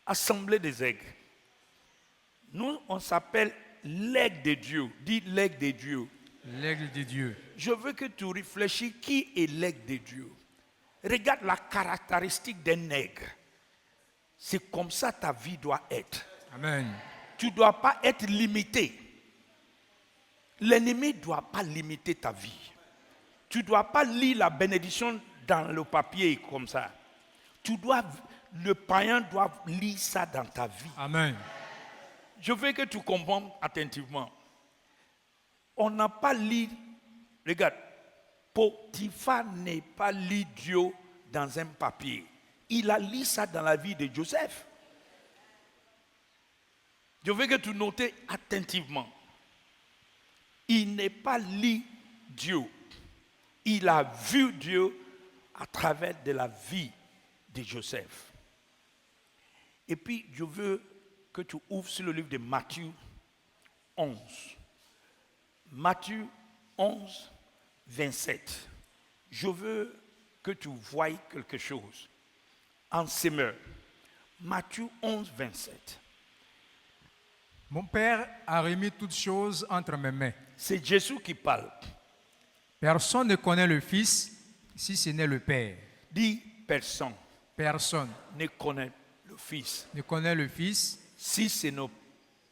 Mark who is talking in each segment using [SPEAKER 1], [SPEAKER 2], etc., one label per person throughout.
[SPEAKER 1] Assemblée des aigles. Nous, on s'appelle l'aigle de Dieu. Dis l'aigle de Dieu.
[SPEAKER 2] L'aigle de Dieu.
[SPEAKER 1] Je veux que tu réfléchisses qui est l'aigle de Dieu. Regarde la caractéristique d'un aigle. C'est comme ça ta vie doit être.
[SPEAKER 2] Amen.
[SPEAKER 1] Tu ne dois pas être limité. L'ennemi ne doit pas limiter ta vie. Tu ne dois pas lire la bénédiction dans le papier comme ça. Le païen doit lire ça dans ta vie.
[SPEAKER 2] Amen.
[SPEAKER 1] Je veux que tu comprennes attentivement. On n'a pas lu, regarde, Potiphar n'est pas lu Dieu dans un papier. Il a lu ça dans la vie de Joseph. Je veux que tu notes attentivement. Il n'est pas lu Dieu. Il a vu Dieu à travers de la vie de Joseph. Et puis, je veux que tu ouvres sur le livre de Matthieu 11. Matthieu 11, 27. Je veux que tu voies quelque chose en semeur. Matthieu 11, 27.
[SPEAKER 2] Mon Père a remis toutes choses entre mes mains.
[SPEAKER 1] C'est Jésus qui parle.
[SPEAKER 2] Personne ne connaît le Fils si ce n'est le Père.
[SPEAKER 1] Dis personne.
[SPEAKER 2] Personne
[SPEAKER 1] Ne connaît le Fils.
[SPEAKER 2] ne connaît le Fils
[SPEAKER 1] Si ce n'est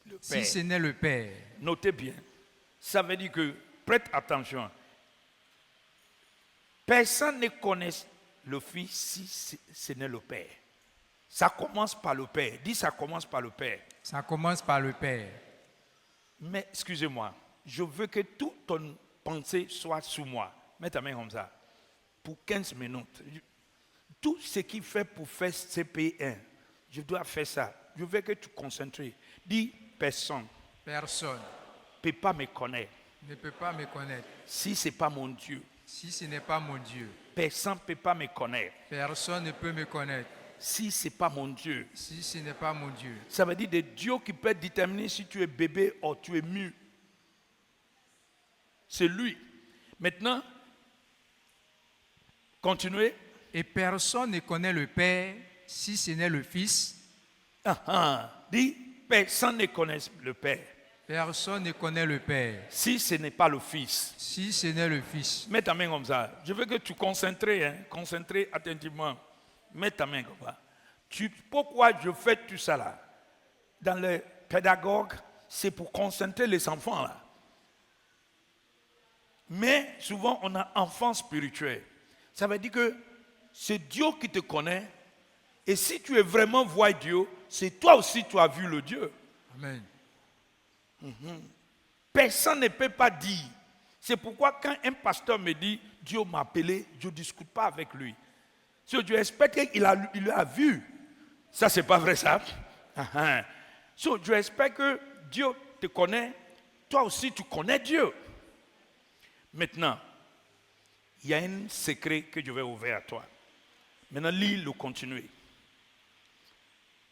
[SPEAKER 1] le Père.
[SPEAKER 2] si ce n'est le Père.
[SPEAKER 1] Notez bien. Ça veut dire que, prête attention. Personne ne connaît le Fils si ce n'est le Père. Ça commence par le Père. Dis ça commence par le Père.
[SPEAKER 2] Ça commence par le Père.
[SPEAKER 1] Mais excusez-moi, je veux que toute ton pensée soit sous moi. Mets ta main comme ça. Pour 15 minutes. Tout ce qu'il fait pour faire CP1, je dois faire ça. Je veux que tu te concentres. Dis personne
[SPEAKER 2] Personne
[SPEAKER 1] ne peut pas me connaître
[SPEAKER 2] ne peut pas me connaître
[SPEAKER 1] si ce n'est pas mon Dieu.
[SPEAKER 2] si ce n'est pas mon Dieu.
[SPEAKER 1] Personne ne peut pas me connaître
[SPEAKER 2] Personne ne peut me connaître
[SPEAKER 1] si ce n'est pas mon Dieu.
[SPEAKER 2] si ce n'est pas mon Dieu.
[SPEAKER 1] Ça veut dire de Dieu qui peut déterminer si tu es bébé ou tu es mûr. C'est lui. Maintenant, continuez.
[SPEAKER 2] Et personne ne connaît le Père si ce n'est le Fils.
[SPEAKER 1] Dis, personne ne connaît le Père
[SPEAKER 2] Personne ne connaît le Père
[SPEAKER 1] si ce n'est pas le Fils.
[SPEAKER 2] si ce n'est le Fils.
[SPEAKER 1] Mets ta main comme ça. Je veux que tu concentres, concentres attentivement. Mets ta main comme ça. Pourquoi je fais tout ça là? Dans les pédagogues, c'est pour concentrer les enfants là. Mais souvent, on a enfant spirituel. Ça veut dire que c'est Dieu qui te connaît. Et si tu es vraiment vois Dieu, c'est toi aussi tu as vu le Dieu.
[SPEAKER 2] Amen.
[SPEAKER 1] Personne ne peut pas dire. C'est pourquoi quand un pasteur me dit Dieu m'a appelé, je ne discute pas avec lui. Si je respecte qu'il a vu. Ça, c'est pas vrai ça. So, je respecte que Dieu te connaît. Toi aussi, tu connais Dieu. Maintenant, il y a un secret que je vais ouvrir à toi. Maintenant, lis le continuer.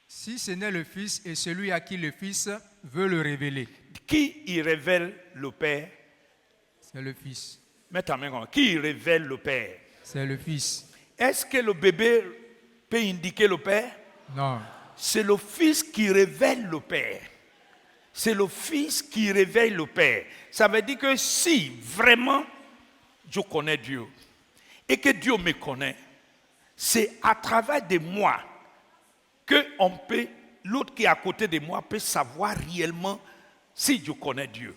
[SPEAKER 2] Si ce n'est le Fils et celui à qui le Fils veut le révéler.
[SPEAKER 1] Qui y révèle le Père?
[SPEAKER 2] C'est le Fils.
[SPEAKER 1] Mets ta main comme ça. Qui y révèle le Père?
[SPEAKER 2] C'est le Fils.
[SPEAKER 1] Est-ce que le bébé peut indiquer le Père?
[SPEAKER 2] Non.
[SPEAKER 1] C'est le Fils qui révèle le Père. C'est le Fils qui révèle le Père. Ça veut dire que si vraiment je connais Dieu et que Dieu me connaît, c'est à travers de moi que l'autre qui est à côté de moi peut savoir réellement si je connais Dieu.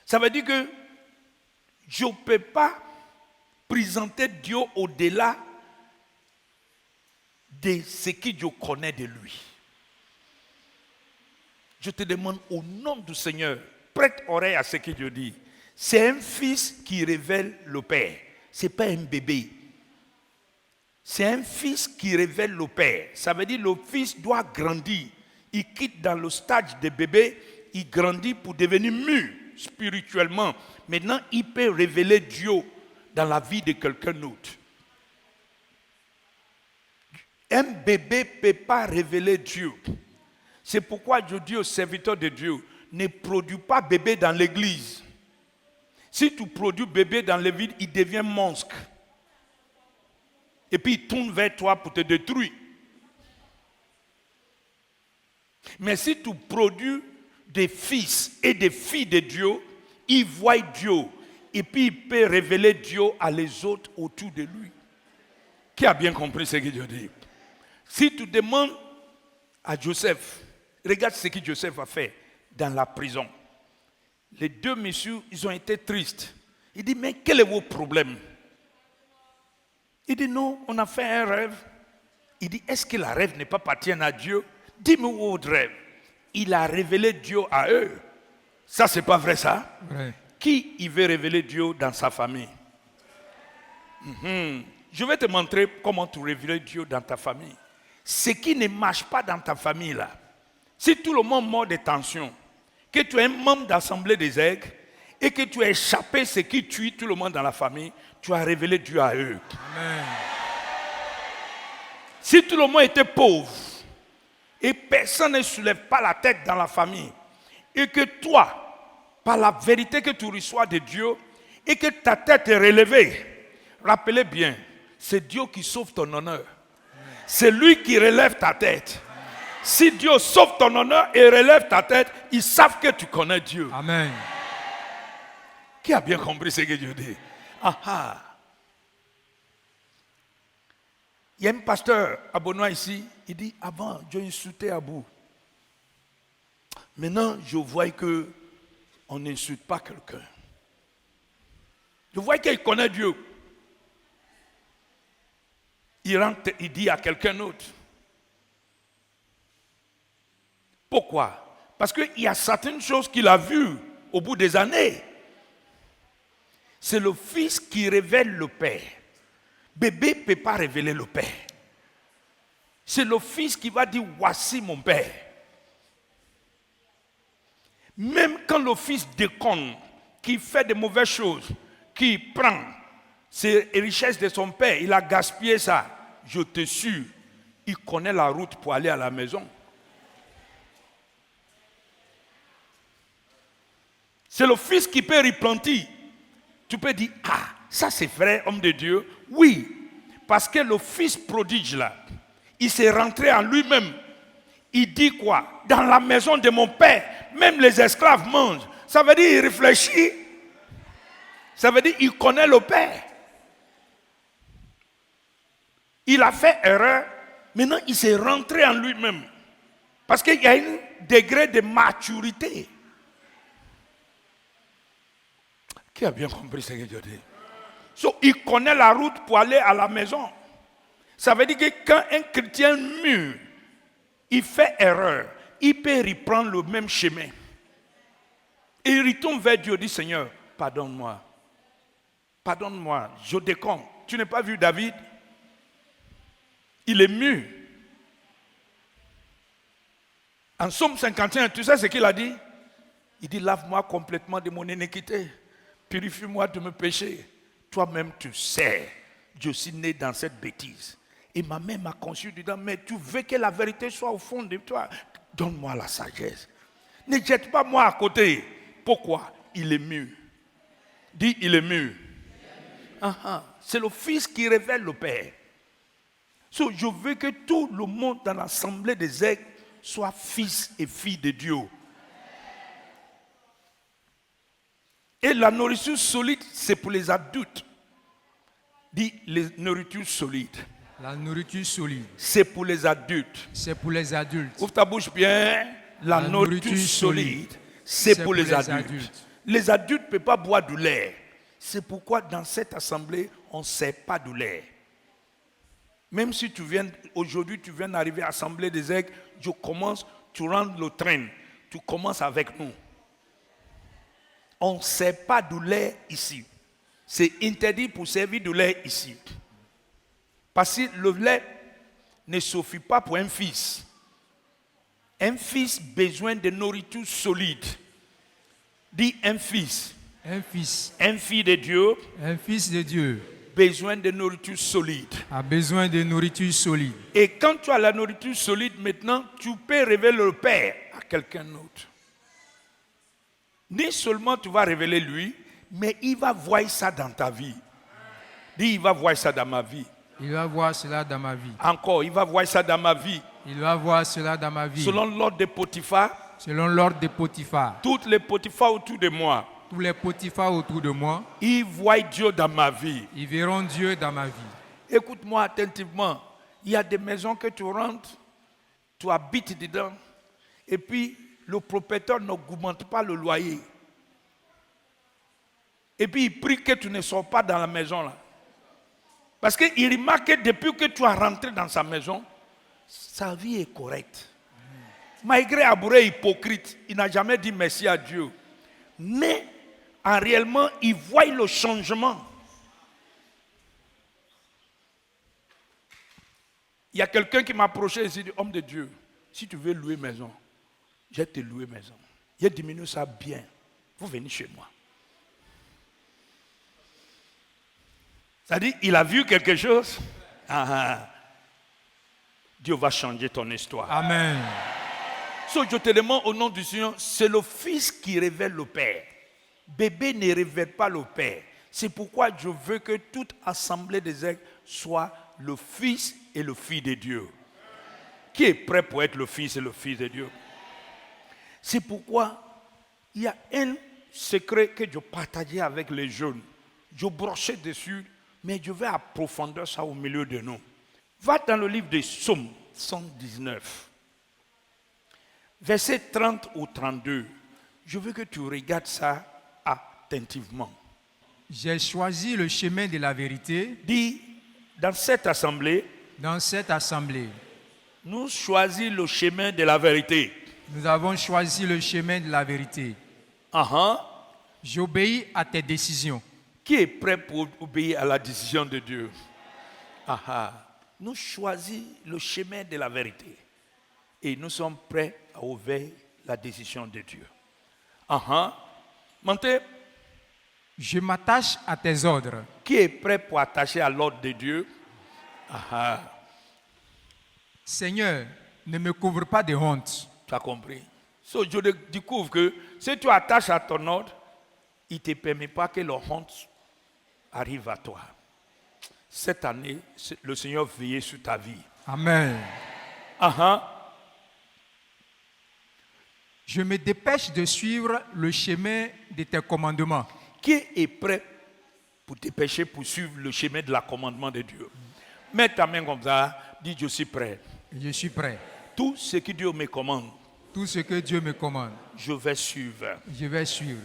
[SPEAKER 1] Ça veut dire que je ne peux pas présenter Dieu au-delà de ce que je connais de lui. Je te demande au nom du Seigneur, prête oreille à ce que je dis. C'est un fils qui révèle le Père. Ce n'est pas un bébé. C'est un fils qui révèle le Père. Ça veut dire que le fils doit grandir. Il quitte dans le stade de bébé, il grandit pour devenir mûr spirituellement. Maintenant, il peut révéler Dieu dans la vie de quelqu'un d'autre. Un bébé ne peut pas révéler Dieu. C'est pourquoi je dis aux serviteurs de Dieu, ne produis pas bébé dans l'église. Si tu produis bébé dans l'église, il devient monstre. Et puis il tourne vers toi pour te détruire. Mais si tu produis des fils et des filles de Dieu, il voit Dieu et puis il peut révéler Dieu à les autres autour de lui. Qui a bien compris ce que Dieu dit? Si tu demandes à Joseph, regarde ce que Joseph a fait dans la prison. Les deux messieurs, ils ont été tristes. Il dit, mais quel est votre problème? Il dit, non, on a fait un rêve. Il dit, est-ce que le rêve n'est pas appartient à Dieu? Dis-moi votre rêve. Il a révélé Dieu à eux. Ça, c'est pas vrai ça?
[SPEAKER 2] Vrai.
[SPEAKER 1] Qui il veut révéler Dieu dans sa famille? Je vais te montrer comment tu révéler Dieu dans ta famille. Ce qui ne marche pas dans ta famille là, si tout le monde mord de tension, que tu es un membre d'Assemblée des aigles et que tu as échappé ce qui tue tout le monde dans la famille, tu as révélé Dieu à eux.
[SPEAKER 2] Amen.
[SPEAKER 1] Si tout le monde était pauvre et personne ne soulève pas la tête dans la famille et que toi, par la vérité que tu reçois de Dieu et que ta tête est relevée, rappelez bien, c'est Dieu qui sauve ton honneur. C'est lui qui relève ta tête. Si Dieu sauve ton honneur et relève ta tête, ils savent que tu connais Dieu.
[SPEAKER 2] Amen.
[SPEAKER 1] Qui a bien compris ce que Dieu dit? Il y a un pasteur à Benoît ici, il dit, avant, Dieu insultait Abou. Maintenant, je vois qu'on n'insulte pas quelqu'un. Je vois qu'il connaît Dieu. Il rentre, il dit à quelqu'un d'autre. Pourquoi? Parce qu'il y a certaines choses qu'il a vues au bout des années. C'est le fils qui révèle le père. Bébé ne peut pas révéler le père. C'est le fils qui va dire, voici mon père. Même quand le fils déconne, qui fait de mauvaises choses, qui prend ses richesses de son père, il a gaspillé ça, je te suis, il connaît la route pour aller à la maison. C'est le fils qui peut replanter. Tu peux dire, ah, ça c'est vrai, homme de Dieu. Oui, parce que le fils prodige là, il s'est rentré en lui-même. Il dit quoi? Dans la maison de mon père, même les esclaves mangent. Ça veut dire il réfléchit. Ça veut dire il connaît le père. Il a fait erreur. Maintenant, il s'est rentré en lui-même. Parce qu'il y a un degré de maturité. Qui a bien compris ce que Dieu dit? Il connaît la route pour aller à la maison. Ça veut dire que quand un chrétien mûr, il fait erreur, il peut reprendre le même chemin. Et il retourne vers Dieu, dit Seigneur, pardonne-moi. Pardonne-moi, je déconne. Tu n'as pas vu David? Il est mûr. En Psaume 51, tu sais ce qu'il a dit? Il dit, lave-moi complètement de mon iniquité. Purifie-moi de mes péchés. Toi-même, tu sais, je suis né dans cette bêtise. Et ma mère m'a conçu dedans, mais tu veux que la vérité soit au fond de toi. Donne-moi la sagesse. Ne jette pas moi à côté. Pourquoi? Il est mûr. Dis, il est mûr. C'est le fils qui révèle le père. Je veux que tout le monde dans l'assemblée des aigles soit fils et filles de Dieu. Et la nourriture solide, c'est pour les adultes. Dis, les nourritures solides.
[SPEAKER 2] La nourriture solide.
[SPEAKER 1] C'est pour les adultes.
[SPEAKER 2] C'est pour les adultes.
[SPEAKER 1] Ouvre ta bouche bien. La nourriture solide, c'est pour les adultes. Les adultes ne peuvent pas boire du lait. C'est pourquoi dans cette assemblée, on ne sert pas du lait. Même si aujourd'hui tu viens d'arriver à l'assemblée des aigles, tu rentres le train, tu commences avec nous. On ne sert pas du lait ici. C'est interdit pour servir du lait ici. Parce que le lait ne suffit pas pour un fils. Un fils a besoin de nourriture solide. Dis un fils.
[SPEAKER 2] Un fils.
[SPEAKER 1] Un fils de Dieu.
[SPEAKER 2] Un fils de Dieu.
[SPEAKER 1] Besoin de nourriture solide.
[SPEAKER 2] A besoin de nourriture solide.
[SPEAKER 1] Et quand tu as la nourriture solide maintenant, tu peux révéler le Père à quelqu'un d'autre. Non seulement tu vas révéler lui, mais il va voir ça dans ta vie. Dis, il va voir ça dans ma vie.
[SPEAKER 2] Il va voir cela dans ma vie.
[SPEAKER 1] Encore, il va voir ça dans ma vie.
[SPEAKER 2] Il va voir cela dans ma vie.
[SPEAKER 1] Selon l'ordre de Potiphar,
[SPEAKER 2] Selon l'ordre de Potiphar.
[SPEAKER 1] toutes les Potiphar autour de moi,
[SPEAKER 2] Tous les Potiphar autour de moi,
[SPEAKER 1] ils voient Dieu dans ma vie.
[SPEAKER 2] ils verront Dieu dans ma vie.
[SPEAKER 1] Écoute-moi attentivement. Il y a des maisons que tu rentres, tu habites dedans, et puis le propriétaire n'augmente pas le loyer. Et puis il prie que tu ne sors pas dans la maison là. Parce qu'il remarque que depuis que tu as rentré dans sa maison, sa vie est correcte. Malgré Abouré hypocrite, il n'a jamais dit merci à Dieu. Mais en réellement, il voit le changement. Il y a quelqu'un qui m'a approché et s'est dit, homme de Dieu, si tu veux louer maison, je vais te louer maison. Il a diminué ça bien. Vous venez chez moi. C'est-à-dire, il a vu quelque chose. Dieu va changer ton histoire.
[SPEAKER 2] Amen.
[SPEAKER 1] So, je te demande au nom du Seigneur, c'est le Fils qui révèle le Père. Bébé ne révèle pas le Père. C'est pourquoi je veux que toute assemblée des aigles soit le Fils et le Fils de Dieu. Qui est prêt pour être le Fils et le Fils de Dieu? C'est pourquoi il y a un secret que je partageais avec les jeunes. Je brochais dessus, mais je vais approfondir ça au milieu de nous. Va dans le livre des Psaumes 119. Verset 30 ou 32, je veux que tu regardes ça attentivement.
[SPEAKER 2] J'ai choisi le chemin de la vérité.
[SPEAKER 1] Dis, dans cette assemblée,
[SPEAKER 2] Dans cette assemblée,
[SPEAKER 1] nous choisissons le chemin de la vérité.
[SPEAKER 2] nous avons choisi le chemin de la vérité. J'obéis à tes décisions.
[SPEAKER 1] Qui est prêt pour obéir à la décision de Dieu? Nous choisissons le chemin de la vérité. Et nous sommes prêts à ouvrir la décision de Dieu. Montez.
[SPEAKER 2] Je m'attache à tes ordres.
[SPEAKER 1] Qui est prêt pour attacher à l'ordre de Dieu?
[SPEAKER 2] Seigneur, ne me couvre pas de honte.
[SPEAKER 1] Tu as compris? So, je découvre que si tu attaches à ton ordre, il ne te permet pas que la honte arrive à toi. Cette année, le Seigneur veille sur ta vie.
[SPEAKER 2] Amen. Je me dépêche de suivre le chemin de tes commandements.
[SPEAKER 1] Qui est prêt pour dépêcher pour suivre le chemin de la commandement de Dieu? Mets ta main comme ça, dis je suis prêt.
[SPEAKER 2] Je suis prêt.
[SPEAKER 1] Tout ce que Dieu me commande,
[SPEAKER 2] Tout ce que Dieu me commande,
[SPEAKER 1] je vais suivre.
[SPEAKER 2] je vais suivre.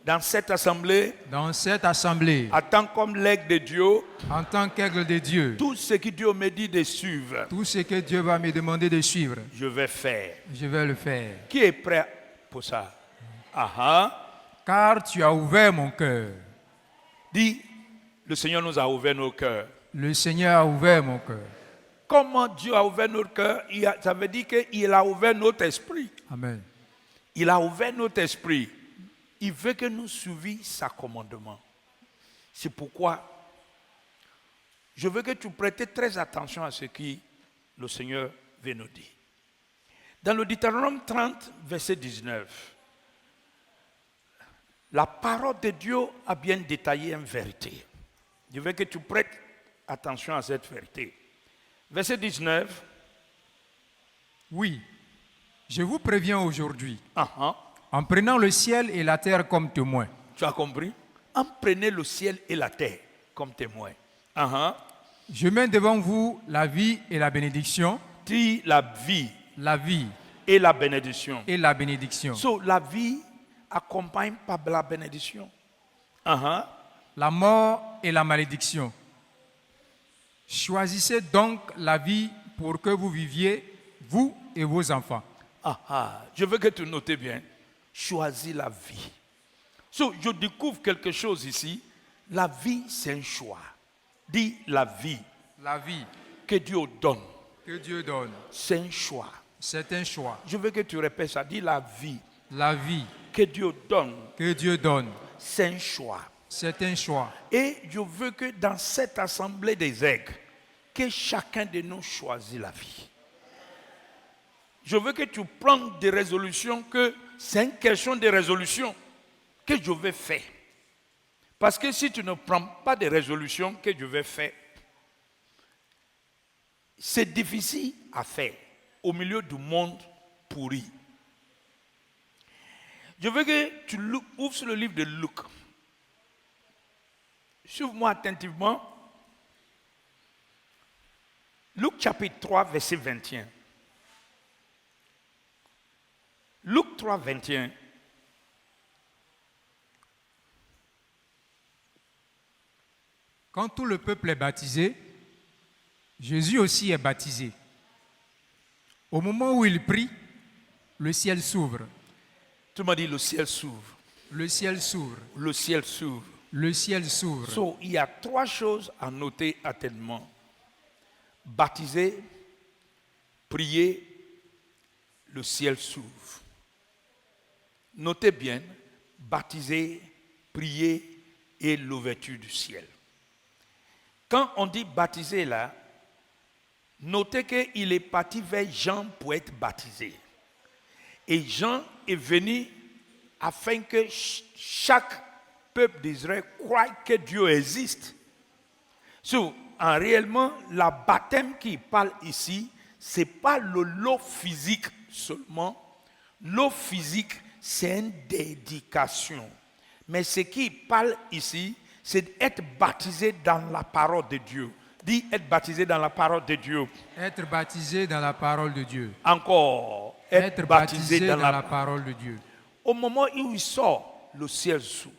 [SPEAKER 1] Dans cette assemblée,
[SPEAKER 2] Dans cette assemblée,
[SPEAKER 1] en tant comme l'aigle de Dieu,
[SPEAKER 2] en tant qu'aigle de Dieu,
[SPEAKER 1] tout ce que Dieu me dit de suivre,
[SPEAKER 2] tout ce que Dieu va me demander de suivre,
[SPEAKER 1] je vais faire.
[SPEAKER 2] je vais le faire.
[SPEAKER 1] Qui est prêt pour ça?
[SPEAKER 2] Car tu as ouvert mon cœur.
[SPEAKER 1] Dis, le Seigneur nous a ouvert nos cœurs.
[SPEAKER 2] Le Seigneur a ouvert mon cœur.
[SPEAKER 1] Comment Dieu a ouvert notre cœur? Ça veut dire qu'il a ouvert notre esprit.
[SPEAKER 2] Amen.
[SPEAKER 1] Il a ouvert notre esprit. Il veut que nous suivions sa commandement. C'est pourquoi je veux que tu prêtes très attention à ce que le Seigneur veut nous dire. Dans le Deutéronome 30, verset 19, la parole de Dieu a bien détaillé une vérité. Je veux que tu prêtes attention à cette vérité. Verset 19.
[SPEAKER 2] Oui, je vous préviens aujourd'hui, en prenant le ciel et la terre comme témoins.
[SPEAKER 1] Tu as compris? En prenez le ciel et la terre comme témoins.
[SPEAKER 2] Je mets devant vous la vie et la bénédiction.
[SPEAKER 1] Dis la vie.
[SPEAKER 2] La vie
[SPEAKER 1] et la bénédiction.
[SPEAKER 2] Et la bénédiction.
[SPEAKER 1] So, la vie accompagne par la bénédiction.
[SPEAKER 2] La mort et la malédiction. Choisissez donc la vie pour que vous viviez, vous et vos enfants.
[SPEAKER 1] Je veux que tu notes bien. Choisis la vie. So, je découvre quelque chose ici. La vie, c'est un choix. Dis la vie.
[SPEAKER 2] La vie
[SPEAKER 1] que Dieu donne.
[SPEAKER 2] Que Dieu donne.
[SPEAKER 1] C'est un choix.
[SPEAKER 2] C'est un choix.
[SPEAKER 1] Je veux que tu répètes ça. Dis la vie.
[SPEAKER 2] La vie
[SPEAKER 1] que Dieu donne.
[SPEAKER 2] Que Dieu donne.
[SPEAKER 1] C'est un choix.
[SPEAKER 2] C'est un choix.
[SPEAKER 1] Et je veux que dans cette assemblée des aigles, que chacun de nous choisisse la vie. Je veux que tu prennes des résolutions, que c'est une question de résolution que je vais faire. Parce que si tu ne prends pas de résolutions que je vais faire, c'est difficile à faire. au milieu du monde pourri. Je veux que tu ouvres sur le livre de Luc. Suive-moi attentivement. Luc chapitre 3, verset 21. Luc 3, 21.
[SPEAKER 2] Quand tout le peuple est baptisé, Jésus aussi est baptisé. Au moment où il prie, le ciel s'ouvre.
[SPEAKER 1] Tu m'as dit le ciel s'ouvre.
[SPEAKER 2] Le ciel s'ouvre.
[SPEAKER 1] Le ciel s'ouvre.
[SPEAKER 2] Le ciel s'ouvre.
[SPEAKER 1] So, il y a 3 choses à noter attentivement. Baptiser, prier, le ciel s'ouvre. Notez bien, baptiser, prier et l'ouverture du ciel. Quand on dit baptiser là, notez qu'il est parti vers Jean pour être baptisé. Et Jean est venu afin que chaque peuple d'Israël croit que Dieu existe. So, réellement, la baptême qui parle ici, ce n'est pas l'eau physique seulement. L'eau physique, c'est une dédication. Mais ce qui parle ici, c'est d'être baptisé dans la parole de Dieu. Dis être baptisé dans la parole de Dieu.
[SPEAKER 2] Être baptisé dans la parole de Dieu.
[SPEAKER 1] Encore. Être baptisé dans la
[SPEAKER 2] parole de Dieu.
[SPEAKER 1] Au moment où il sort, le ciel s'ouvre.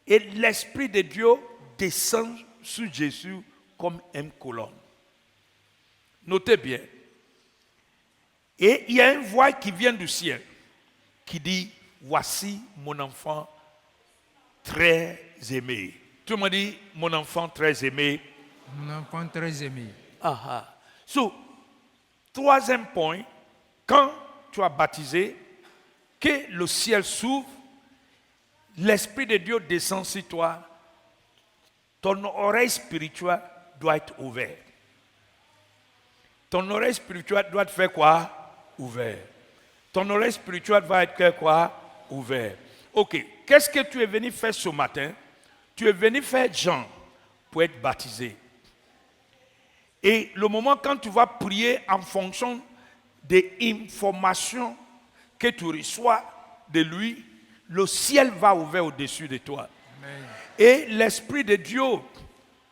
[SPEAKER 1] Et l'Esprit de Dieu descend sur Jésus comme une colonne. Notez bien. Et il y a une voix qui vient du ciel qui dit, voici mon enfant très aimé. Tout le monde dit, mon enfant très aimé.
[SPEAKER 2] Mon enfant très aimé.
[SPEAKER 1] So, 3e point, quand tu as baptisé, que le ciel s'ouvre, l'Esprit de Dieu descend sur toi, ton oreille spirituelle doit être ouverte. Ton oreille spirituelle doit faire quoi? Ouvert. Ton oreille spirituelle va être quoi? Ouvert. Ok, qu'est-ce que tu es venu faire ce matin? Tu es venu faire Jean pour être baptisé. Et le moment quand tu vas prier en fonction des informations que tu reçois de lui, le ciel va ouvrir au-dessus de toi.
[SPEAKER 2] Amen.
[SPEAKER 1] Et l'Esprit de Dieu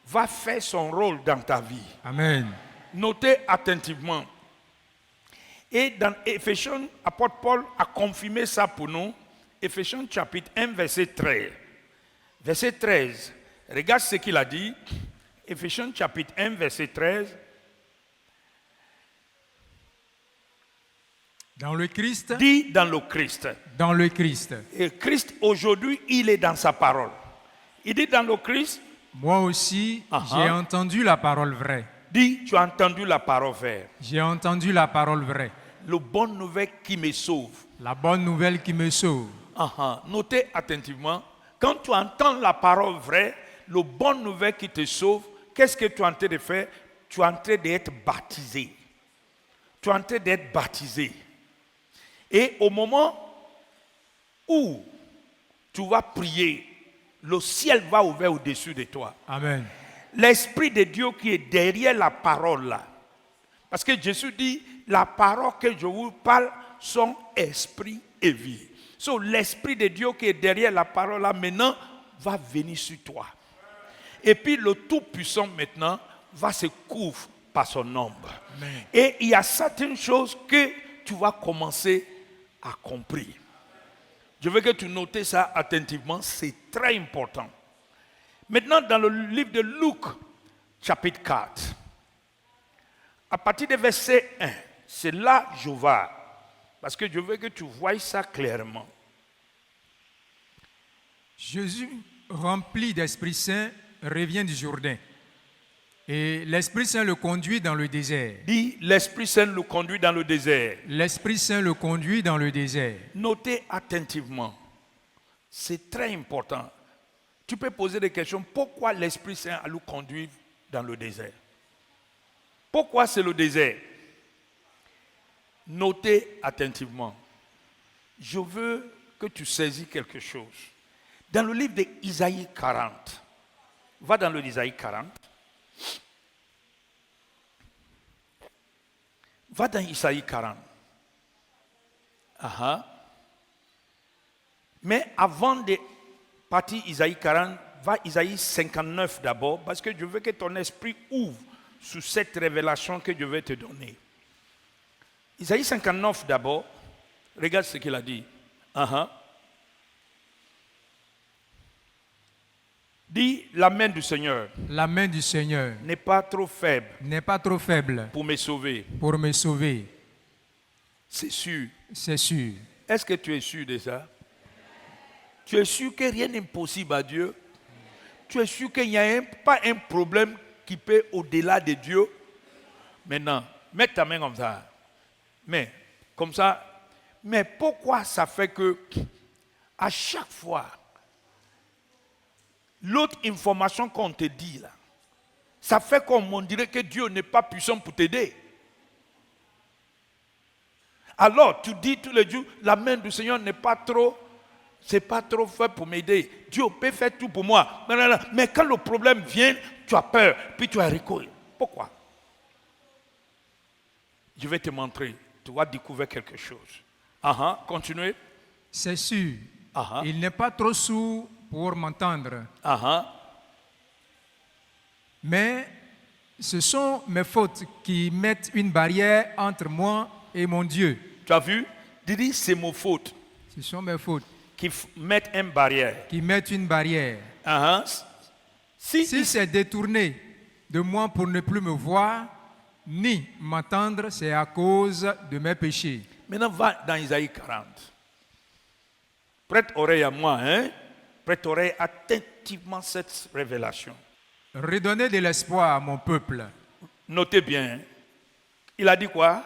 [SPEAKER 1] va faire son rôle dans ta vie.
[SPEAKER 2] Amen.
[SPEAKER 1] Notez attentivement. Et dans Éphésiens, l'apôtre Paul a confirmé ça pour nous. Éphésiens chapitre 1, verset 13. Verset 13. Regarde ce qu'il a dit. Éphésiens chapitre 1, verset 13.
[SPEAKER 2] Dans le Christ.
[SPEAKER 1] Dit dans le Christ.
[SPEAKER 2] Dans le Christ.
[SPEAKER 1] Et Christ, aujourd'hui, il est dans sa parole. Il dit dans le Christ.
[SPEAKER 2] Moi aussi, j'ai entendu la parole vraie.
[SPEAKER 1] Dis, tu as entendu la parole vraie.
[SPEAKER 2] J'ai entendu la parole vraie.
[SPEAKER 1] La bonne nouvelle qui me sauve.
[SPEAKER 2] La bonne nouvelle qui me sauve.
[SPEAKER 1] Notez attentivement. Quand tu entends la parole vraie, la bonne nouvelle qui te sauve, qu'est-ce que tu es en train de faire? Tu es en train d'être baptisé. Tu es en train d'être baptisé. Et au moment où tu vas prier, le ciel va ouvrir au-dessus de toi.
[SPEAKER 2] Amen.
[SPEAKER 1] L'Esprit de Dieu qui est derrière la parole là. Parce que Jésus dit, la parole que je vous parle sont esprit et vie. So, l'Esprit de Dieu qui est derrière la parole là maintenant va venir sur toi. Et puis le Tout-Puissant maintenant va se couvrir par son ombre. Amen. Et il y a certaines choses que tu vas commencer à comprendre. Je veux que tu notes ça attentivement, c'est très important. Maintenant, dans le livre de Luc, chapitre 4, à partir du verset 1, c'est là que je vais, parce que je veux que tu voies ça clairement.
[SPEAKER 2] Jésus, rempli d'Esprit Saint, revient du Jourdain. Et l'Esprit Saint le conduit dans le désert.
[SPEAKER 1] Dis, l'Esprit Saint le conduit dans le désert.
[SPEAKER 2] L'Esprit Saint le conduit dans le désert.
[SPEAKER 1] Notez attentivement. C'est très important. Tu peux poser des questions. Pourquoi l'Esprit Saint a le conduit dans le désert? Pourquoi c'est le désert? Notez attentivement. Je veux que tu saisis quelque chose. Dans le livre d'Isaïe 40, va dans le Isaïe 40. Va dans Isaïe 40. Mais avant de partir Isaïe 40, va Isaïe 59 d'abord, parce que je veux que ton esprit ouvre sur cette révélation que je vais te donner. Isaïe 59 d'abord, regarde ce qu'il a dit. Dis, la main du Seigneur
[SPEAKER 2] La main du Seigneur
[SPEAKER 1] n'est pas trop faible
[SPEAKER 2] n'est pas trop faible
[SPEAKER 1] pour me sauver.
[SPEAKER 2] pour me sauver.
[SPEAKER 1] C'est sûr.
[SPEAKER 2] C'est sûr.
[SPEAKER 1] Est-ce que tu es sûr de ça? Tu es sûr que rien n'est impossible à Dieu? Tu es sûr qu'il n'y a pas un problème qui peut au-delà de Dieu? Maintenant, mets ta main comme ça. Mais, comme ça. Mais pourquoi ça fait que, à chaque fois, l'autre information qu'on te dit là, ça fait comme on dirait que Dieu n'est pas puissant pour t'aider? Alors, tu dis tous les jours, la main du Seigneur n'est pas trop, c'est pas trop fait pour m'aider. Dieu peut faire tout pour moi. Mais quand le problème vient, tu as peur, puis tu as recours. Pourquoi? Je vais te montrer. Tu vas découvrir quelque chose. Continuez.
[SPEAKER 2] C'est sûr. Il n'est pas trop sourd pour m'entendre. Mais ce sont mes fautes qui mettent une barrière entre moi et mon Dieu.
[SPEAKER 1] Tu as vu? Dis, c'est mon faute.
[SPEAKER 2] Ce sont mes fautes
[SPEAKER 1] Qui mettent une barrière.
[SPEAKER 2] qui mettent une barrière.
[SPEAKER 1] Si
[SPEAKER 2] c'est détourné de moi pour ne plus me voir, ni m'entendre, c'est à cause de mes péchés.
[SPEAKER 1] Maintenant, va dans Isaïe 40. Prête oreille à moi, Prête oreille attentivement cette révélation.
[SPEAKER 2] Redonnez de l'espoir à mon peuple.
[SPEAKER 1] Notez bien. Il a dit quoi?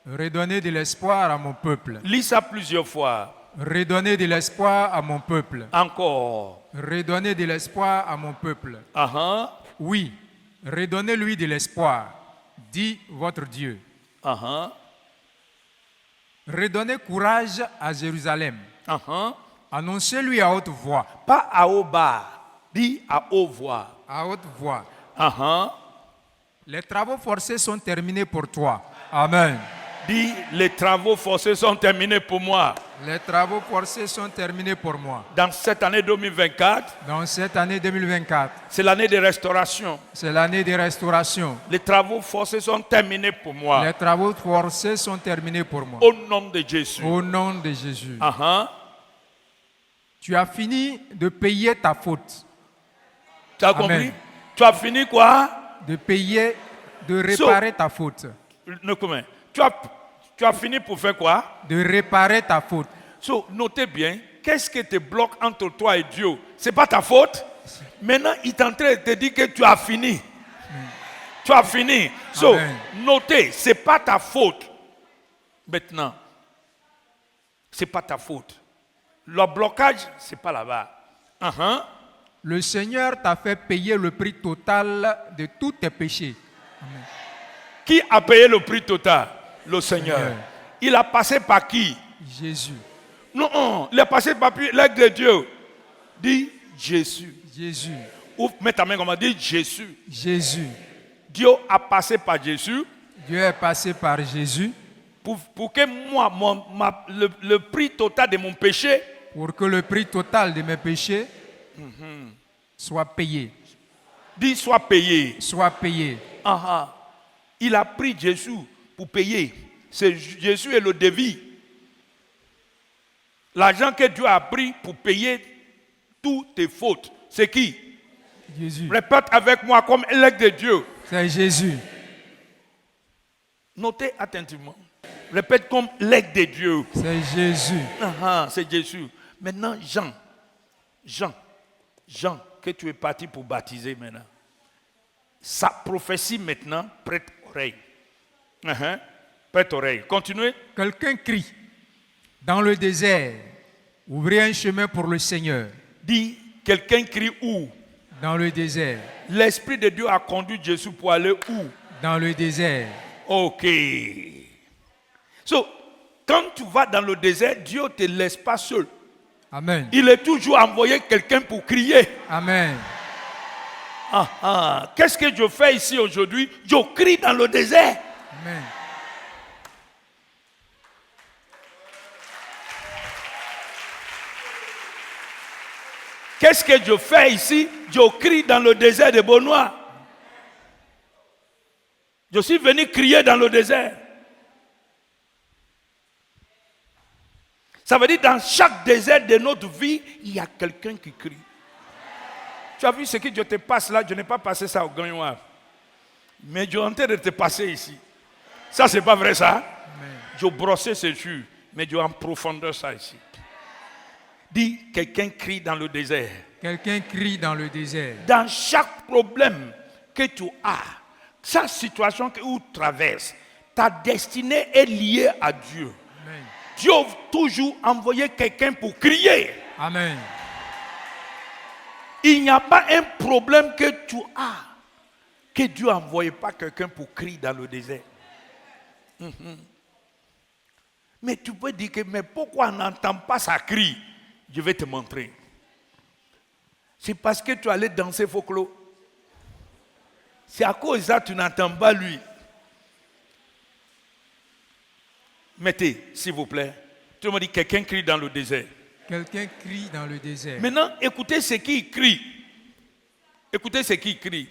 [SPEAKER 2] Redonnez de l'espoir à mon peuple.
[SPEAKER 1] Lis ça plusieurs fois.
[SPEAKER 2] Redonnez de l'espoir à mon peuple.
[SPEAKER 1] Encore.
[SPEAKER 2] Redonnez de l'espoir à mon peuple. Oui, redonnez-lui de l'espoir, dit votre Dieu. Redonnez courage à Jérusalem. Annoncez-lui à haute voix.
[SPEAKER 1] Pas à haut bas, dis à haute voix.
[SPEAKER 2] À haute voix. Les travaux forcés sont terminés pour toi. Amen.
[SPEAKER 1] Dis, les travaux forcés sont terminés pour moi.
[SPEAKER 2] Les travaux forcés sont terminés pour moi.
[SPEAKER 1] Dans cette année 2024,
[SPEAKER 2] Dans cette année 2024,
[SPEAKER 1] c'est l'année de restauration.
[SPEAKER 2] c'est l'année de restauration.
[SPEAKER 1] Les travaux forcés sont terminés pour moi.
[SPEAKER 2] Les travaux forcés sont terminés pour moi.
[SPEAKER 1] Au nom de Jésus.
[SPEAKER 2] Au nom de Jésus. Tu as fini de payer ta faute.
[SPEAKER 1] Tu as
[SPEAKER 2] Amen.
[SPEAKER 1] compris? Tu as fini quoi?
[SPEAKER 2] De payer, de réparer ta faute.
[SPEAKER 1] Comment? Tu as fini pour faire quoi?
[SPEAKER 2] De réparer ta faute.
[SPEAKER 1] Notez bien, qu'est-ce qui te bloque entre toi et Dieu? Ce n'est pas ta faute. Maintenant, il est en train de te dire que tu as fini. Tu as fini. Notez, ce n'est pas ta faute. Maintenant, ce n'est pas ta faute. Le blocage, ce n'est pas là-bas.
[SPEAKER 2] Le Seigneur t'a fait payer le prix total de tous tes péchés. Amen.
[SPEAKER 1] Qui a payé le prix total? Le Seigneur. Il a passé par qui?
[SPEAKER 2] Jésus.
[SPEAKER 1] Non, il a passé par l'aigle de Dieu. Dis Jésus.
[SPEAKER 2] Jésus.
[SPEAKER 1] Ouvre, mets ta main comme on dit Jésus.
[SPEAKER 2] Jésus.
[SPEAKER 1] Dieu a passé par Jésus.
[SPEAKER 2] Dieu est passé par Jésus.
[SPEAKER 1] Pour que moi, le prix total de mon péché.
[SPEAKER 2] Pour que le prix total de mes péchés soit payé.
[SPEAKER 1] Dis soit payé.
[SPEAKER 2] Soit payé.
[SPEAKER 1] Il a pris Jésus pour payer. Jésus est le devis. L'argent que Dieu a pris pour payer toutes tes fautes, c'est qui?
[SPEAKER 2] Jésus.
[SPEAKER 1] Répète avec moi comme l'aigle de Dieu.
[SPEAKER 2] C'est Jésus.
[SPEAKER 1] Notez attentivement. Répète comme l'aigle de Dieu.
[SPEAKER 2] C'est Jésus.
[SPEAKER 1] C'est Jésus. Maintenant, Jean, que tu es parti pour baptiser maintenant. Sa prophétie maintenant, prête oreille. Prête oreille. Continuez.
[SPEAKER 2] Quelqu'un crie dans le désert, ouvrez un chemin pour le Seigneur.
[SPEAKER 1] Dis, quelqu'un crie où?
[SPEAKER 2] Dans le désert.
[SPEAKER 1] L'Esprit de Dieu a conduit Jésus pour aller où?
[SPEAKER 2] Dans le désert.
[SPEAKER 1] Ok. Quand tu vas dans le désert, Dieu ne te laisse pas seul.
[SPEAKER 2] Amen.
[SPEAKER 1] Il est toujours envoyé quelqu'un pour crier.
[SPEAKER 2] Amen.
[SPEAKER 1] Qu'est-ce que je fais ici aujourd'hui? Je crie dans le désert.
[SPEAKER 2] Amen.
[SPEAKER 1] Qu'est-ce que je fais ici? Je crie dans le désert de Beaunois. Je suis venu crier dans le désert. Ça veut dire dans chaque désert de notre vie, il y a quelqu'un qui crie. Tu as vu ce que je te passe là? Je n'ai pas passé ça au Gagnoir. Mais je suis en train de te passer ici. Ça, c'est pas vrai ça? Amen. Je brossais ces jus, mais je en profondeur ça ici. Dis, quelqu'un crie dans le désert.
[SPEAKER 2] Quelqu'un crie dans le désert.
[SPEAKER 1] Dans chaque problème que tu as, chaque situation que tu traverses, ta destinée est liée à Dieu.
[SPEAKER 2] Amen.
[SPEAKER 1] Dieu a toujours envoyé quelqu'un pour crier.
[SPEAKER 2] Amen.
[SPEAKER 1] Il n'y a pas un problème que tu as que Dieu n'envoie pas quelqu'un pour crier dans le désert. Mais tu peux dire que mais pourquoi on n'entend pas ça crie? Je vais te montrer. C'est parce que tu allais danser folklore. C'est à cause de ça que tu n'entends pas lui. Mettez, s'il vous plaît. Tu me dis quelqu'un crie dans le désert.
[SPEAKER 2] Quelqu'un crie dans le désert.
[SPEAKER 1] Maintenant, écoutez ce qu'il crie. Écoutez ce qu'il crie.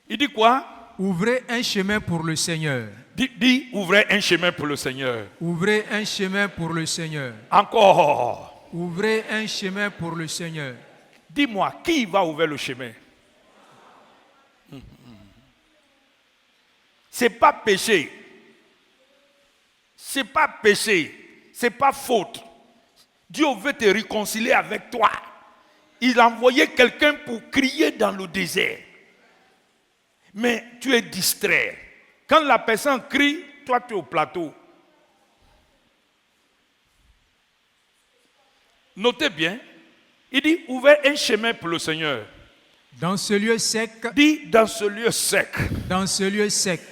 [SPEAKER 1] Il dit quoi?
[SPEAKER 2] Ouvrez un chemin pour le Seigneur.
[SPEAKER 1] Dis, ouvrez un chemin pour le Seigneur.
[SPEAKER 2] Ouvrez un chemin pour le Seigneur.
[SPEAKER 1] Encore.
[SPEAKER 2] Ouvrez un chemin pour le Seigneur.
[SPEAKER 1] Dis-moi, qui va ouvrir le chemin? C'est pas péché. C'est pas péché. C'est pas faute. Dieu veut te réconcilier avec toi. Il a envoyé quelqu'un pour crier dans le désert. Mais tu es distrait. Quand la personne crie, toi tu es au plateau. Notez bien. Il dit, ouvrez un chemin pour le Seigneur.
[SPEAKER 2] Dans ce lieu sec.
[SPEAKER 1] Dis, dans ce lieu sec.
[SPEAKER 2] Dans ce lieu sec.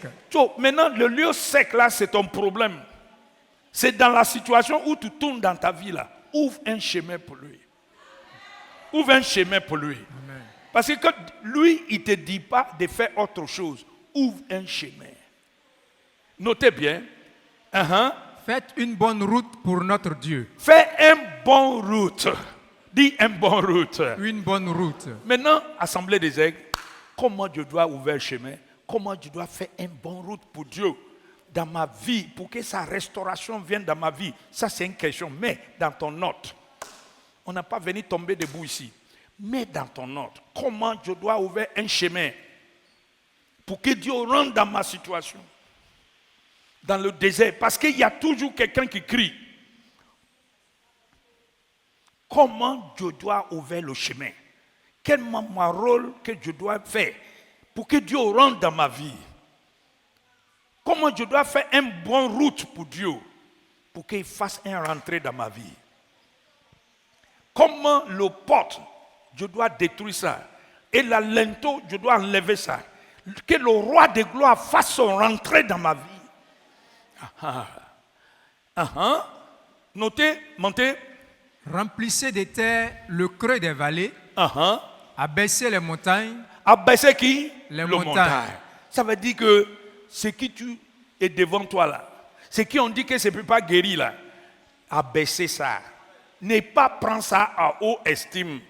[SPEAKER 1] Maintenant, le lieu sec là, c'est ton problème. C'est dans la situation où tu tournes dans ta vie là. Ouvre un chemin pour lui. Ouvre un chemin pour lui.
[SPEAKER 2] Amen.
[SPEAKER 1] Parce que quand lui, il ne te dit pas de faire autre chose. Ouvre un chemin. Notez bien.
[SPEAKER 2] Faites une bonne route pour notre Dieu.
[SPEAKER 1] Fais une bonne route. Dis une bonne route.
[SPEAKER 2] Une bonne route.
[SPEAKER 1] Maintenant, Assemblée des aigles, comment je dois ouvrir le chemin? Comment je dois faire une bonne route pour Dieu dans ma vie, pour que sa restauration vienne dans ma vie? Ça, c'est une question. Mets dans ton note. On n'a pas venu tomber debout ici. Mets dans ton note. Comment je dois ouvrir un chemin pour que Dieu rentre dans ma situation? Dans le désert. Parce qu'il y a toujours quelqu'un qui crie. Comment je dois ouvrir le chemin? Quel est mon rôle que je dois faire pour que Dieu rentre dans ma vie? Comment je dois faire une bonne route pour Dieu pour qu'il fasse une rentrée dans ma vie? Comment le porte, je dois détruire ça. Et la linteau, je dois enlever ça. Que le roi de gloire fasse son rentrée dans ma vie. Notez, montez.
[SPEAKER 2] Remplissez de terre le creux des vallées. Abaissez les montagnes.
[SPEAKER 1] Abaissez qui?
[SPEAKER 2] Les montagnes.
[SPEAKER 1] Ça veut dire que ce qui est devant toi là, ce qui on dit que ça ne peut pas guérir là, abaissez ça. Ne pas prendre ça à haute estime.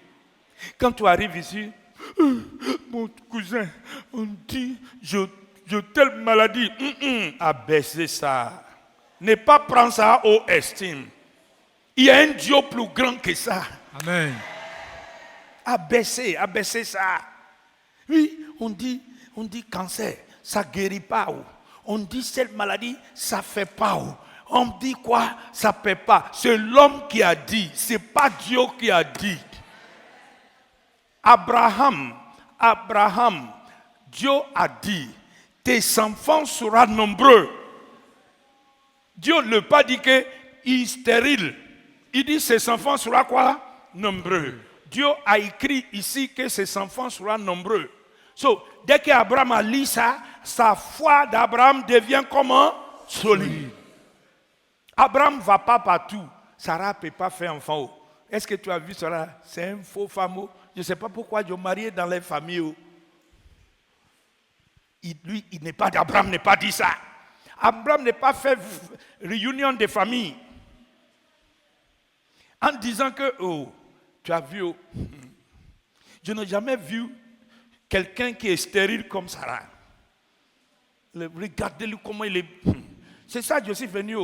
[SPEAKER 1] Quand tu arrives ici, mon cousin, on dit, je telle maladie, abaissez ça. Ne pas prendre ça à haute estime. Il y a un Dieu plus grand que ça.
[SPEAKER 2] Amen.
[SPEAKER 1] Abaissez ça. Oui, on dit cancer, ça ne guérit pas. On dit cette maladie, ça ne fait pas. On dit quoi? Ça ne fait pas. C'est l'homme qui a dit, ce n'est pas Dieu qui a dit. Abraham, Dieu a dit, tes enfants seront nombreux. Dieu ne pas dit qu'il est stérile. Il dit ses enfants seront quoi? Nombreux. Dieu a écrit ici que ses enfants seront nombreux. So, dès qu'Abraham a lu ça, sa foi d'Abraham devient comment? Solide. Abraham ne va pas partout. Sarah ne peut pas faire enfant. Est-ce que tu as vu Sarah? C'est un faux femme. Je ne sais pas pourquoi je marié dans les familles. Abraham n'est pas dit ça. Abraham n'est pas fait réunion de famille. En disant que, tu as vu, Je n'ai jamais vu quelqu'un qui est stérile comme Sarah. Regardez-le comment il est. C'est ça, je suis venu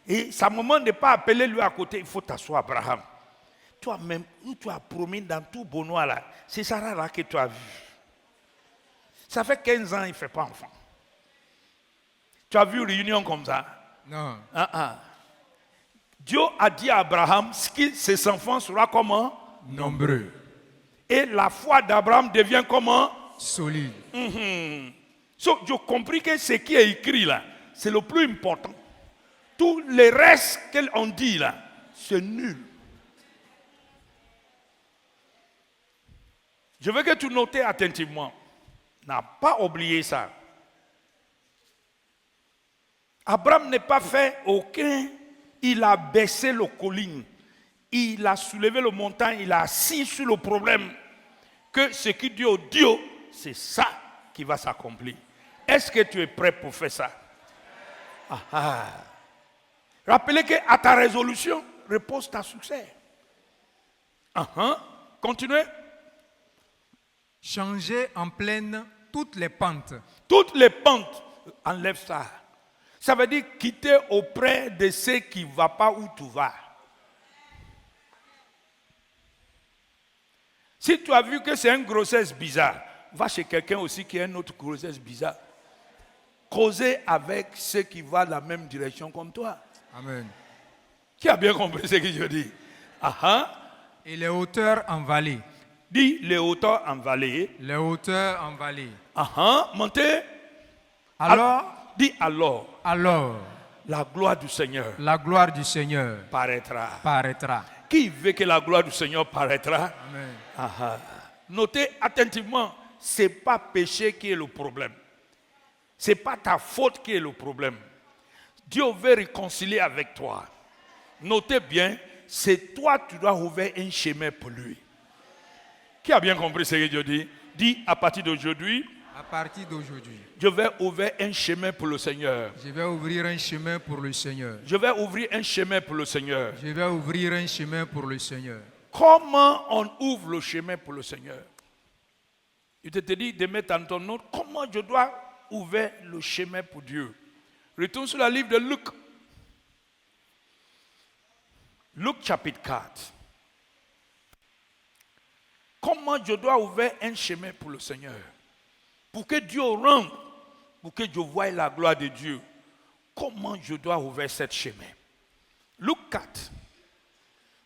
[SPEAKER 1] Et sa maman n'est pas appelée lui à côté. Il faut t'asseoir, Abraham. Toi-même, où tu as promis dans tout Bonois là, c'est Sarah là que tu as vu. Ça fait 15 ans, il ne fait pas enfant. Tu as vu une réunion comme ça?
[SPEAKER 2] Non.
[SPEAKER 1] Dieu a dit à Abraham que ses enfants seront comment?
[SPEAKER 2] Nombreux.
[SPEAKER 1] Et la foi d'Abraham devient comment?
[SPEAKER 2] Solide.
[SPEAKER 1] So, j'ai compris que ce qui est écrit là, c'est le plus important. Tout le reste qu'on dit là, c'est nul. Je veux que tu notes attentivement. N'a pas oublié ça. Abraham n'est pas fait aucun. Il a baissé le colline. Il a soulevé le montagne. Il a assis sur le problème. Que ce qui dit au Dieu, c'est ça qui va s'accomplir. Est-ce que tu es prêt pour faire ça? Rappelez qu'à ta résolution repose ta succès. Continuez.
[SPEAKER 2] Changer en pleine toutes les pentes.
[SPEAKER 1] Toutes les pentes, enlève ça. Ça veut dire quitter auprès de ceux qui ne vont pas où tu vas. Si tu as vu que c'est une grossesse bizarre, va chez quelqu'un aussi qui a une autre grossesse bizarre. Causer avec ceux qui vont dans la même direction comme toi.
[SPEAKER 2] Amen.
[SPEAKER 1] Qui a bien compris ce que je dis?
[SPEAKER 2] Et les hauteurs en vallée.
[SPEAKER 1] Dis les hauteurs en vallée.
[SPEAKER 2] Les hauteurs en vallée.
[SPEAKER 1] Montez.
[SPEAKER 2] Alors.
[SPEAKER 1] Dis alors.
[SPEAKER 2] Alors.
[SPEAKER 1] La gloire du Seigneur.
[SPEAKER 2] La gloire du Seigneur.
[SPEAKER 1] Paraîtra.
[SPEAKER 2] Paraîtra.
[SPEAKER 1] Qui veut que la gloire du Seigneur paraîtra?
[SPEAKER 2] Amen.
[SPEAKER 1] Notez attentivement, ce n'est pas péché qui est le problème. Ce n'est pas ta faute qui est le problème. Dieu veut réconcilier avec toi. Notez bien, c'est toi qui dois ouvrir un chemin pour lui. Qui a bien compris ce que Dieu dit? Dis à partir d'aujourd'hui.
[SPEAKER 2] À partir d'aujourd'hui.
[SPEAKER 1] Je vais ouvrir un chemin pour le Seigneur.
[SPEAKER 2] Je vais ouvrir un chemin pour le Seigneur.
[SPEAKER 1] Je vais ouvrir un chemin pour le Seigneur.
[SPEAKER 2] Je vais ouvrir un chemin pour le Seigneur.
[SPEAKER 1] Comment on ouvre le chemin pour le Seigneur? Il te dit de mettre en ton note comment je dois ouvrir le chemin pour Dieu. Retourne sur le livre de Luc. Luc chapitre 4. Comment je dois ouvrir un chemin pour le Seigneur? Pour que Dieu rentre, pour que je voie la gloire de Dieu. Comment je dois ouvrir ce chemin? Luc 4.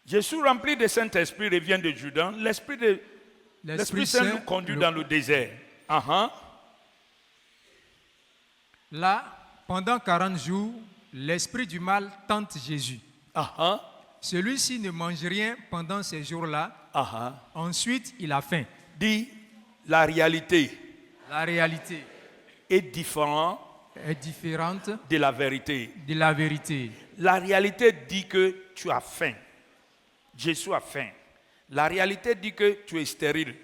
[SPEAKER 1] Jésus rempli de Saint-Esprit revient de Juda. L'Esprit Saint nous conduit dans le désert.
[SPEAKER 2] Là, pendant 40 jours, l'esprit du mal tente Jésus. Celui-ci ne mange rien pendant ces jours-là. Ensuite, il a faim.
[SPEAKER 1] Dis, la réalité.
[SPEAKER 2] La réalité
[SPEAKER 1] est différente
[SPEAKER 2] de
[SPEAKER 1] la vérité. La réalité dit que tu as faim. Jésus a faim. La réalité dit que tu es stérile.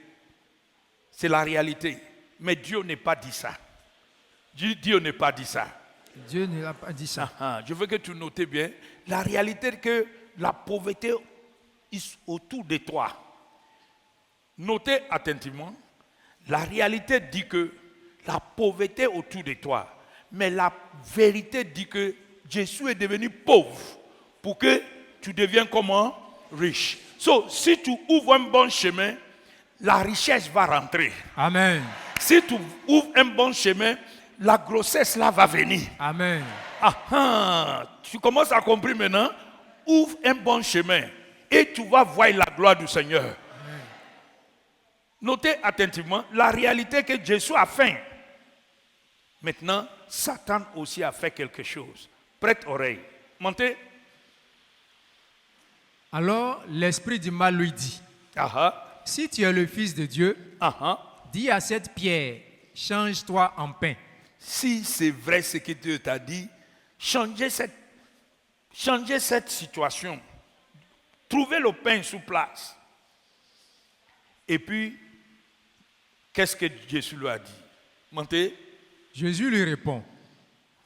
[SPEAKER 1] C'est la réalité. Mais Dieu n'a pas dit ça. Dieu n'a pas dit ça.
[SPEAKER 2] Dieu n'a pas dit ça.
[SPEAKER 1] Je veux que tu notes bien. La réalité est que la pauvreté est autour de toi. Notez attentivement. La réalité dit que la pauvreté est autour de toi. Mais la vérité dit que Jésus est devenu pauvre pour que tu deviennes comment? Riche. So, si tu ouvres un bon chemin, la richesse va rentrer.
[SPEAKER 2] Amen.
[SPEAKER 1] Si tu ouvres un bon chemin, la grossesse là va venir.
[SPEAKER 2] Amen.
[SPEAKER 1] Tu commences à comprendre maintenant. Ouvre un bon chemin et tu vas voir la gloire du Seigneur.
[SPEAKER 2] Amen.
[SPEAKER 1] Notez attentivement la réalité que Jésus a faim. Maintenant, Satan aussi a fait quelque chose. Prête oreille. Montez.
[SPEAKER 2] Alors, l'esprit du mal lui dit, si tu es le Fils de Dieu, dis à cette pierre, change-toi en pain.
[SPEAKER 1] Si c'est vrai ce que Dieu t'a dit, changez cette situation. Trouvez le pain sur place. Et puis, qu'est-ce que Jésus lui a dit? Montez.
[SPEAKER 2] Jésus lui répond,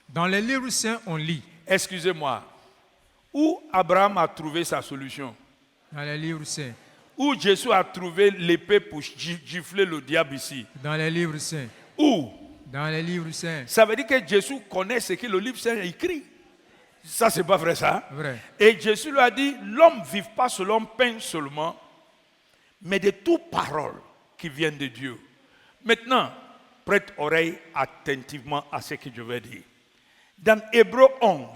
[SPEAKER 2] dans les livres saints, on lit.
[SPEAKER 1] Excusez-moi. Où Abraham a trouvé sa solution?
[SPEAKER 2] Dans les livres saints.
[SPEAKER 1] Où Jésus a trouvé l'épée pour gifler le diable ici?
[SPEAKER 2] Dans les livres saints.
[SPEAKER 1] Où?
[SPEAKER 2] Dans les livres saints.
[SPEAKER 1] Ça veut dire que Jésus connaît ce que le livre saint écrit. Ça, c'est pas vrai, ça?
[SPEAKER 2] Vrai.
[SPEAKER 1] Et Jésus lui a dit, l'homme ne vit pas selon pain seulement, mais de toute parole qui vient de Dieu. Maintenant, prête oreille attentivement à ce que je vais dire. Dans Hébreux 11,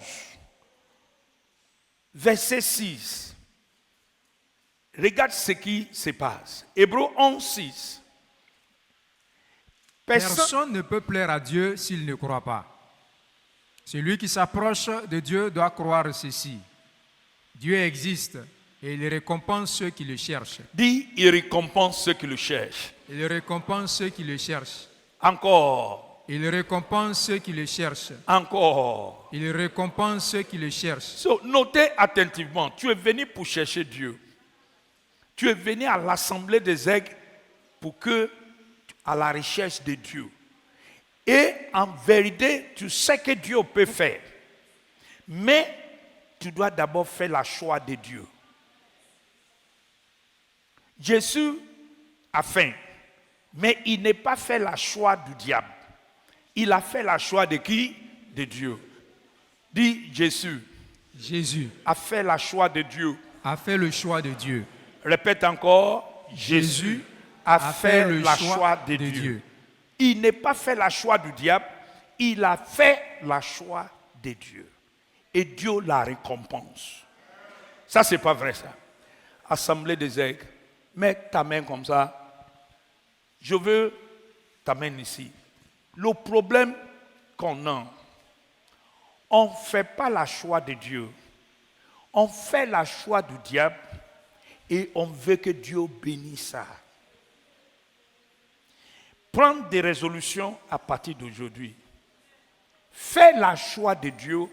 [SPEAKER 1] verset 6, regarde ce qui se passe. Hébreux 11, 6.
[SPEAKER 2] Personne ne peut plaire à Dieu s'il ne croit pas. Celui qui s'approche de Dieu doit croire ceci. Dieu existe et il récompense ceux qui le cherchent.
[SPEAKER 1] Dis, il récompense ceux qui le cherchent.
[SPEAKER 2] Il récompense ceux qui le cherchent.
[SPEAKER 1] Encore.
[SPEAKER 2] Il récompense ceux qui le cherchent.
[SPEAKER 1] Encore.
[SPEAKER 2] Il récompense ceux qui le cherchent.
[SPEAKER 1] So, notez attentivement, tu es venu pour chercher Dieu. Tu es venu à l'assemblée des aigles pour que, à la recherche de Dieu. Et en vérité, tu sais que Dieu peut faire. Mais tu dois d'abord faire le choix de Dieu. Jésus a faim, mais il n'a pas fait le choix du diable. Il a fait le choix de qui? De Dieu. Dis Jésus.
[SPEAKER 2] Jésus
[SPEAKER 1] a fait le choix de Dieu.
[SPEAKER 2] A fait le choix de Dieu.
[SPEAKER 1] Répète encore. Jésus a fait le choix de Dieu. Il n'a pas fait le choix du diable, il a fait le choix de Dieu. Et Dieu la récompense. Ça, c'est pas vrai, ça. Assemblée des aigles, mets ta main comme ça. Je veux ta main ici. Le problème qu'on a, on ne fait pas le choix de Dieu. On fait le choix du diable et on veut que Dieu bénisse ça. Prendre des résolutions à partir d'aujourd'hui. Faire le choix de Dieu,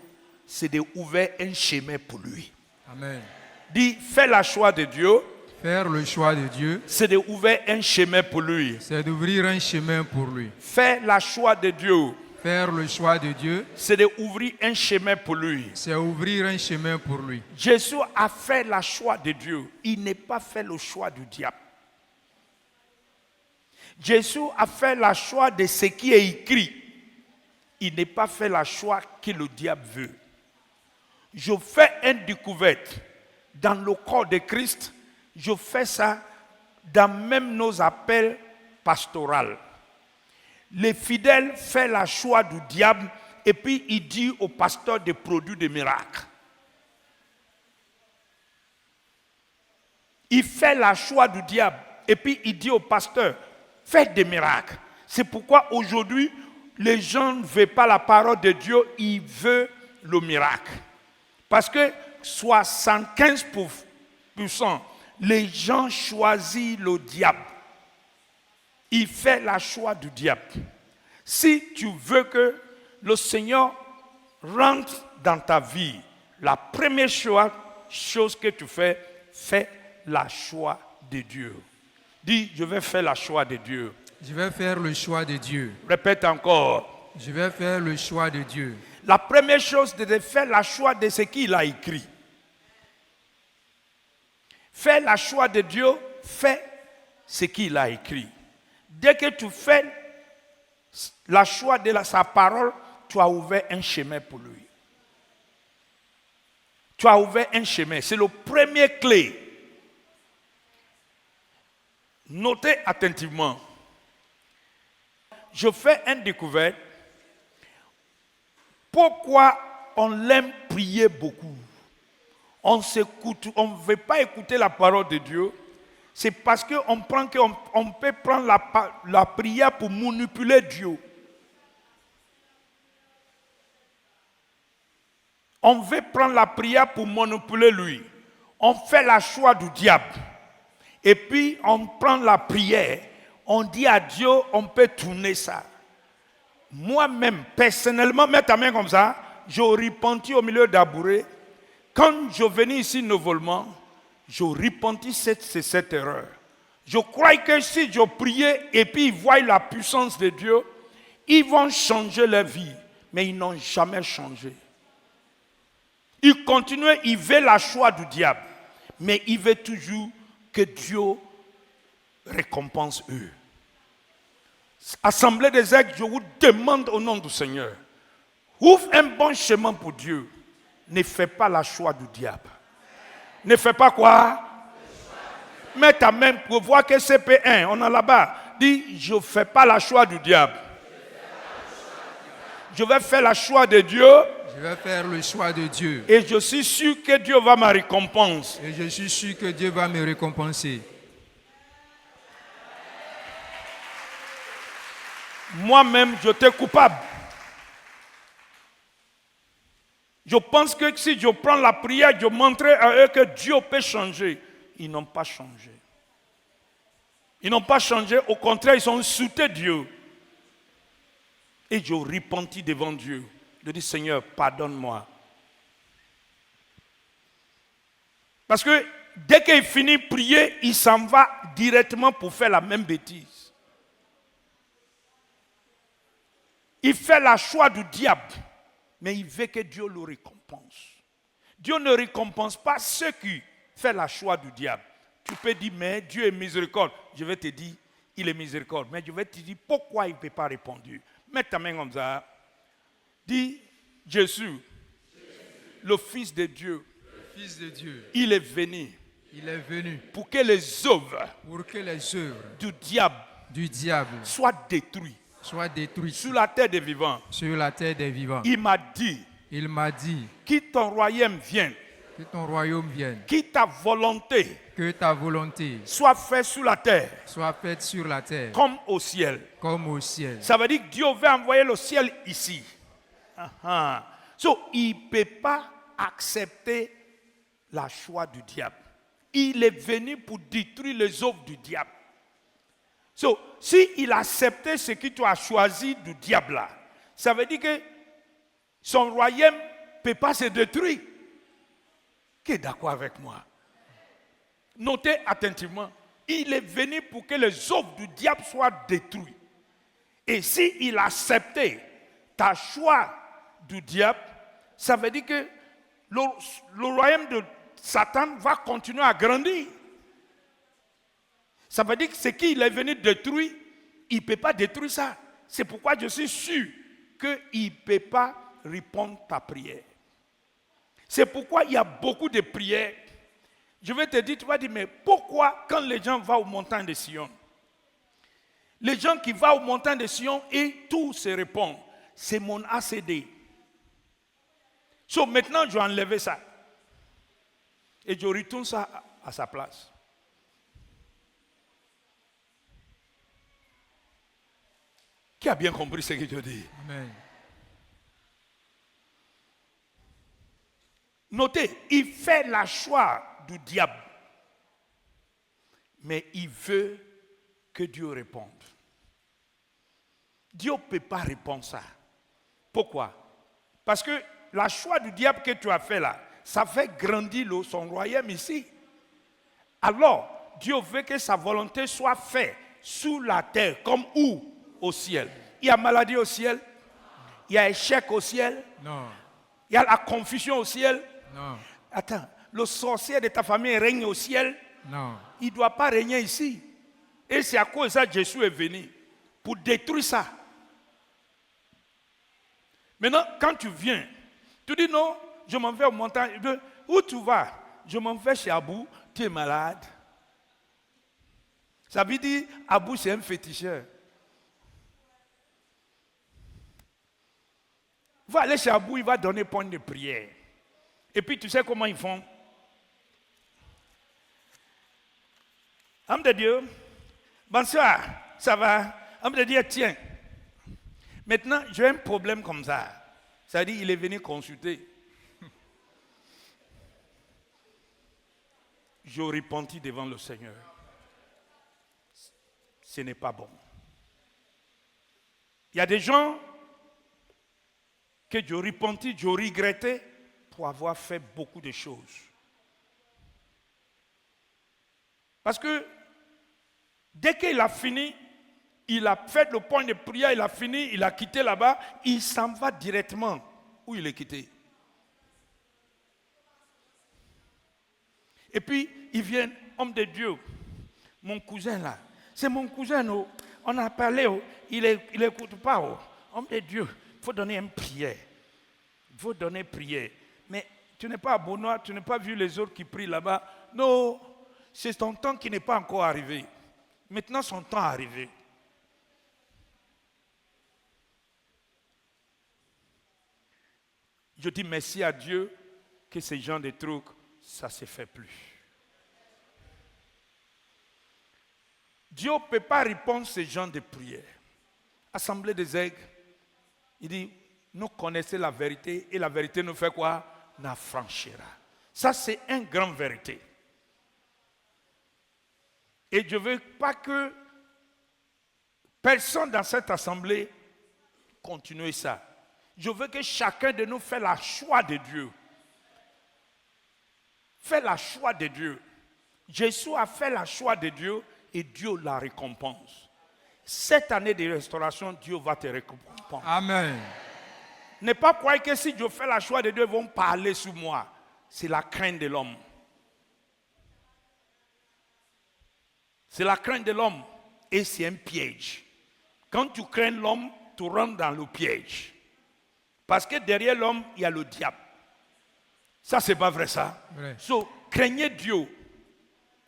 [SPEAKER 1] c'est d'ouvrir un chemin pour lui.
[SPEAKER 2] Amen.
[SPEAKER 1] Dis, faire le choix de Dieu.
[SPEAKER 2] Faire le choix de Dieu,
[SPEAKER 1] c'est d'ouvrir un chemin pour lui.
[SPEAKER 2] C'est d'ouvrir un chemin pour lui.
[SPEAKER 1] Faire le choix de Dieu.
[SPEAKER 2] Faire le choix de Dieu,
[SPEAKER 1] c'est d'ouvrir un chemin pour lui.
[SPEAKER 2] C'est ouvrir un chemin pour lui.
[SPEAKER 1] Jésus a fait le choix de Dieu. Il n'a pas fait le choix du diable. Jésus a fait le choix de ce qui est écrit. Il n'a pas fait le choix que le diable veut. Je fais une découverte dans le corps de Christ. Je fais ça dans même nos appels pastoraux. Les fidèles font le choix du diable et puis il dit au pasteur de produire des miracles. Il fait le choix du diable et puis il dit au pasteur, faites des miracles. C'est pourquoi aujourd'hui, les gens ne veulent pas la parole de Dieu, ils veulent le miracle. Parce que 75%, les gens choisissent le diable. Il fait le choix du diable. Si tu veux que le Seigneur rentre dans ta vie, la première chose que tu fais le choix de Dieu. Dis, je vais faire le choix de Dieu.
[SPEAKER 2] Je vais faire le choix de Dieu.
[SPEAKER 1] Répète encore.
[SPEAKER 2] Je vais faire le choix de Dieu.
[SPEAKER 1] La première chose, c'est de faire le choix de ce qu'il a écrit. Fais le choix de Dieu, fais ce qu'il a écrit. Dès que tu fais le choix de sa parole, tu as ouvert un chemin pour lui. Tu as ouvert un chemin. C'est le premier clé. Notez attentivement. Je fais une découverte. Pourquoi on l'aime prier beaucoup? On ne veut pas écouter la parole de Dieu. C'est parce qu'on peut prendre la prière pour manipuler Dieu. On veut prendre la prière pour manipuler lui. On fait le choix du diable. Et puis on prend la prière. On dit à Dieu, on peut tourner ça. Moi-même, personnellement, mets ta main comme ça, je repentis au milieu d'Abouré. Quand je venais ici nouvellement, je repentis cette erreur. Je crois que si je priais et puis ils voient la puissance de Dieu, ils vont changer leur vie. Mais ils n'ont jamais changé. Ils continuent, ils veulent le choix du diable. Mais ils veulent toujours que Dieu récompense eux. Assemblée des aigles, je vous demande au nom du Seigneur, ouvre un bon chemin pour Dieu. Ne fais pas la choix du diable. Ne fais pas quoi? Mets ta main pour voir que CP1, on a là-bas, dit, je ne fais pas la choix du diable. Je vais faire la choix de Dieu.
[SPEAKER 2] Je vais faire le choix de Dieu.
[SPEAKER 1] Et je suis sûr que Dieu va me récompenser.
[SPEAKER 2] Et je suis sûr que Dieu va me récompenser.
[SPEAKER 1] Moi-même, j'étais coupable. Je pense que si je prends la prière, je montrerai à eux que Dieu peut changer. Ils n'ont pas changé. Ils n'ont pas changé. Au contraire, ils ont insulté Dieu. Et je repentis devant Dieu. Je dis, Seigneur, pardonne-moi. Parce que dès qu'il finit de prier, il s'en va directement pour faire la même bêtise. Il fait la choix du diable. Mais il veut que Dieu le récompense. Dieu ne récompense pas ceux qui font la choix du diable. Tu peux dire, mais Dieu est miséricorde. Je vais te dire, il est miséricorde. Mais je vais te dire, pourquoi il ne peut pas répondre. Mets ta main comme ça. Dis, Jésus, le Fils de Dieu, il est venu.
[SPEAKER 2] Il est venu
[SPEAKER 1] pour que les œuvres du diable soient détruites. Sur la terre des vivants. Il m'a dit. Que ton royaume vienne. Que ta volonté. Soit faite sur la terre. Comme au ciel. Ça veut dire que Dieu veut envoyer le ciel ici. So, il ne peut pas accepter la choix du diable. Il est venu pour détruire les œuvres du diable. So, si il acceptait ce que tu as choisi du diable là, ça veut dire que son royaume ne peut pas se détruire. Qui est d'accord avec moi? Notez attentivement, il est venu pour que les œuvres du diable soient détruites. Et si il acceptait ta choix du diable, ça veut dire que le royaume de Satan va continuer à grandir. Ça veut dire que ce qu'il est venu détruire, il ne peut pas détruire ça. C'est pourquoi je suis sûr qu'il ne peut pas répondre à ta prière. C'est pourquoi il y a beaucoup de prières. Je vais te dire, tu vas dire, mais pourquoi quand les gens vont aux montagnes de Sion, les gens qui vont aux montagnes de Sion et tout se répond, c'est mon ACD. So maintenant, je vais enlever ça. Et je retourne ça à sa place. Qui a bien compris ce que je dis?
[SPEAKER 2] Amen.
[SPEAKER 1] Notez, il fait la choix du diable. Mais il veut que Dieu réponde. Dieu ne peut pas répondre ça. Pourquoi? Parce que la choix du diable que tu as fait là, ça fait grandir son royaume ici. Alors, Dieu veut que sa volonté soit faite sous la terre, comme où? Au ciel. Il y a maladie au ciel. Il y a échec au ciel.
[SPEAKER 2] Non.
[SPEAKER 1] Il y a la confusion au ciel.
[SPEAKER 2] Non.
[SPEAKER 1] Attends, le sorcier de ta famille règne au ciel.
[SPEAKER 2] Non.
[SPEAKER 1] Il ne doit pas régner ici. Et c'est à cause de ça que Jésus est venu. Pour détruire ça. Maintenant, quand tu viens, tu dis non, je m'en vais aux montagnes. Où tu vas? Je m'en vais chez Abou, tu es malade. Ça veut dire, Abou c'est un féticheur. Va aller chez Abou, il va donner point de prière. Et puis tu sais comment ils font? Homme de Dieu, bonsoir, ça va? Homme de Dieu, tiens. Maintenant, j'ai un problème comme ça. Ça dit, il est venu consulter. Je repentis devant le Seigneur. Ce n'est pas bon. Il y a des gens que je repentis, je regrettais pour avoir fait beaucoup de choses. Parce que dès qu'il a fini, il a fait le point de prière, il a fini, il a quitté là-bas, il s'en va directement où il est quitté. Et puis, il vient, homme de Dieu, mon cousin là, c'est mon cousin, oh. On a parlé, oh. Il n'écoute pas. Oh. Homme de Dieu, il faut donner une prière. Il faut donner prière. Mais tu n'es pas à Bonois, tu n'as pas vu les autres qui prient là-bas. Non, c'est ton temps qui n'est pas encore arrivé. Maintenant, son temps est arrivé. Je dis merci à Dieu que ces gens de trucs, ça ne se fait plus. Dieu ne peut pas répondre à ces gens de prière. Assemblée des aigles, il dit, nous connaissons la vérité et la vérité nous fait quoi? Nous affranchira. Ça, c'est une grande vérité. Et je ne veux pas que personne dans cette assemblée continue ça. Je veux que chacun de nous fasse le choix de Dieu. Fait le choix de Dieu. Jésus a fait le choix de Dieu et Dieu la récompense. Cette année de restauration, Dieu va te récompenser.
[SPEAKER 2] Amen.
[SPEAKER 1] Ne pas croire que si je fais le choix de Dieu, ils vont parler sur moi. C'est la crainte de l'homme. C'est la crainte de l'homme et c'est un piège. Quand tu crains l'homme, tu rentres dans le piège. Parce que derrière l'homme, il y a le diable. Ça, c'est pas vrai ça?
[SPEAKER 2] Vrai.
[SPEAKER 1] So, craignez Dieu.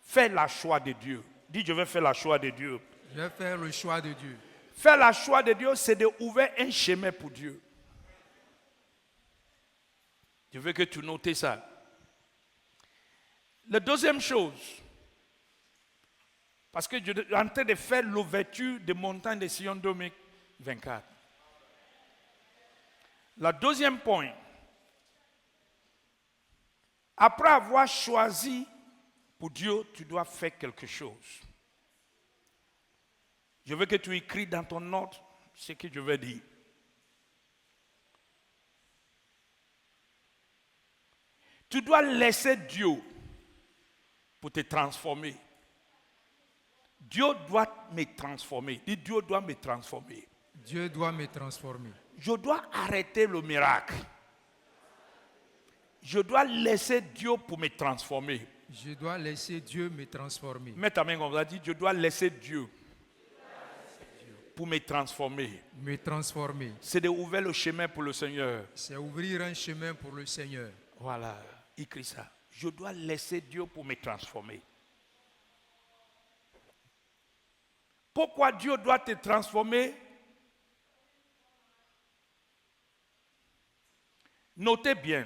[SPEAKER 1] Fais le choix de Dieu. Dis, je vais faire le choix de Dieu.
[SPEAKER 2] Je vais faire le choix de Dieu.
[SPEAKER 1] Faire le choix de Dieu, c'est d'ouvrir un chemin pour Dieu. Je veux que tu notes ça. La deuxième chose, parce que je suis en train de faire l'ouverture des montagnes de Sion 2024. Le deuxième point, après avoir choisi pour Dieu, tu dois faire quelque chose. Je veux que tu écris dans ton note ce que je vais dire. Tu dois laisser Dieu pour te transformer. Dieu doit me transformer. Dis, Dieu doit me transformer.
[SPEAKER 2] Dieu doit me transformer.
[SPEAKER 1] Je dois arrêter le miracle. Je dois laisser Dieu pour me transformer.
[SPEAKER 2] Je dois laisser Dieu me transformer.
[SPEAKER 1] Mets ta main comme ça, dis, je dois laisser Dieu pour me transformer.
[SPEAKER 2] Me transformer.
[SPEAKER 1] C'est d'ouvrir le chemin pour le Seigneur.
[SPEAKER 2] C'est ouvrir un chemin pour le Seigneur.
[SPEAKER 1] Voilà, écris ça. Je dois laisser Dieu pour me transformer. Pourquoi Dieu doit te transformer? Notez bien.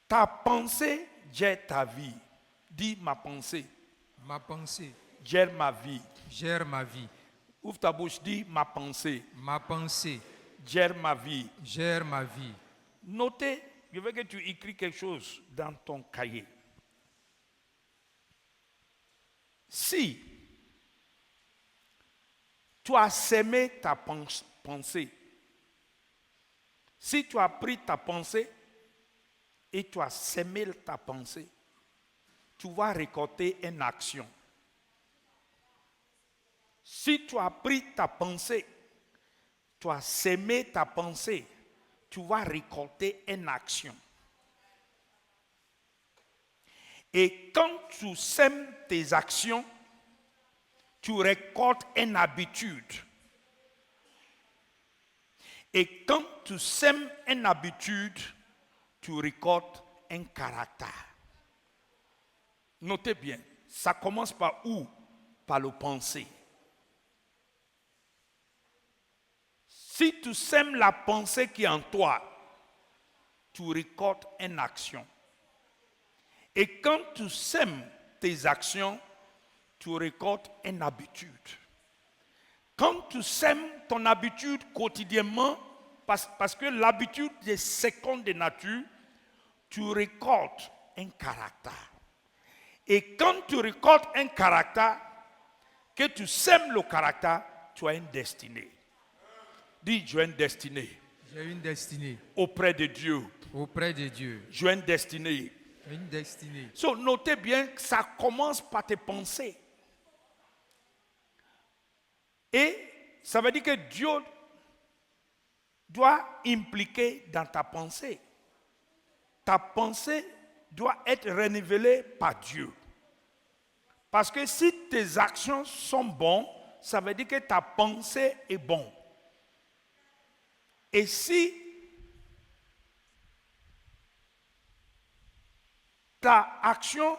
[SPEAKER 1] Ta pensée gère ta vie. Dis ma pensée.
[SPEAKER 2] Ma pensée
[SPEAKER 1] Gère ma vie.
[SPEAKER 2] gère ma vie.
[SPEAKER 1] Ouvre ta bouche, dis ma pensée.
[SPEAKER 2] Ma pensée
[SPEAKER 1] Gère ma vie.
[SPEAKER 2] gère ma vie.
[SPEAKER 1] Notez, je veux que tu écris quelque chose dans ton cahier. Si tu as sémé ta pensée, si tu as pris ta pensée et tu as sémé ta pensée, tu vas récolter une action. Si tu as pris ta pensée, tu as sémé ta pensée, tu vas récolter une action. Et quand tu sèmes tes actions, tu récoltes une habitude. Et quand tu sèmes une habitude, tu récoltes un caractère. Notez bien, ça commence par où? Par le penser. Si tu sèmes la pensée qui est en toi, tu récoltes une action. Et quand tu sèmes tes actions, tu récoltes une habitude. Quand tu sèmes ton habitude quotidiennement, parce que l'habitude est seconde de nature, tu récoltes un caractère. Et quand tu récoltes un caractère, que tu sèmes le caractère, tu as une destinée. Dis, j'ai une destinée.
[SPEAKER 2] J'ai une destinée.
[SPEAKER 1] Auprès de Dieu.
[SPEAKER 2] Auprès de Dieu.
[SPEAKER 1] J'ai une destinée.
[SPEAKER 2] Une destinée.
[SPEAKER 1] So, notez bien que ça commence par tes pensées. Et ça veut dire que doit impliquer dans ta pensée. Ta pensée doit être renouvelée par Dieu. Parce que si tes actions sont bonnes, ça veut dire que ta pensée est bonne. Et si ta action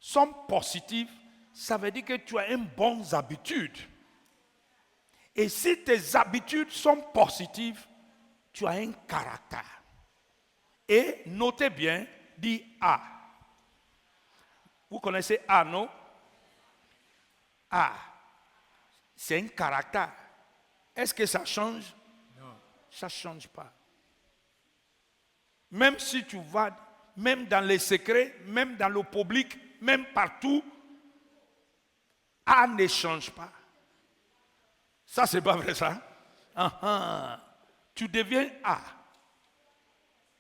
[SPEAKER 1] sont positives, ça veut dire que tu as une bonne habitude. Et si tes habitudes sont positives, tu as un caractère. Et notez bien, dit A. Vous connaissez A, non? A. C'est un caractère. Est-ce que ça change? Non. Ça ne change pas. Même si tu vas, même dans les secrets, même dans le public, même partout, A ne change pas. Ça, c'est pas vrai, ça? Tu deviens A.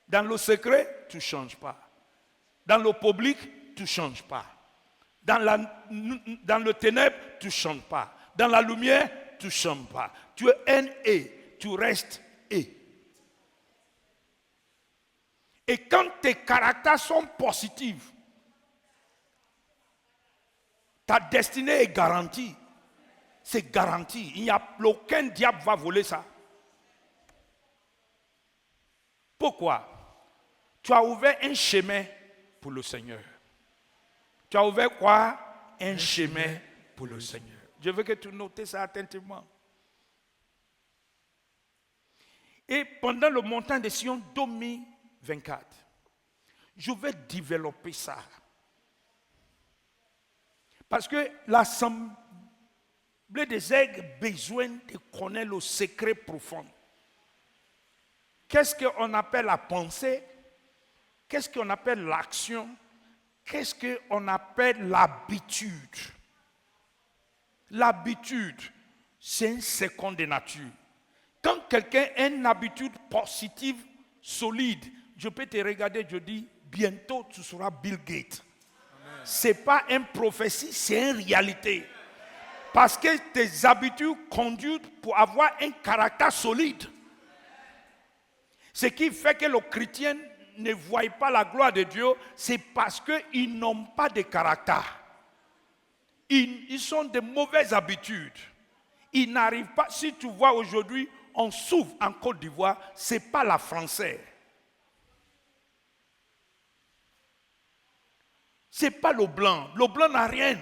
[SPEAKER 1] Dans le secret, tu ne changes pas. Dans le public, tu ne changes pas. Dans le ténèbre, tu ne changes pas. Dans la lumière, tu ne changes pas. Tu es un et, tu restes et. Et quand tes caractères sont positifs, ta destinée est garantie. C'est garanti. Il n'y a aucun diable va voler ça. Pourquoi? Tu as ouvert un chemin pour le Seigneur. Tu as ouvert quoi? Un chemin pour le Seigneur. Je veux que tu notes ça attentivement. Et pendant le montant de Sion 2024, je vais développer ça. Parce que l'Assemblée des aigles a besoin de connaître le secret profond. Qu'est-ce qu'on appelle la pensée? Qu'est-ce qu'on appelle l'action? Qu'est-ce qu'on appelle l'habitude? L'habitude, c'est une seconde nature. Quand quelqu'un a une habitude positive, solide, je peux te regarder, je dis, bientôt tu seras Bill Gates. Ce n'est pas une prophétie, c'est une réalité. Parce que tes habitudes conduisent pour avoir un caractère solide. Ce qui fait que les chrétiens ne voient pas la gloire de Dieu, c'est parce qu'ils n'ont pas de caractère. Ils ont de mauvaises habitudes. Ils n'arrivent pas. Si tu vois aujourd'hui, on souffre en Côte d'Ivoire, ce n'est pas la française. Ce n'est pas le blanc. Le blanc n'a rien.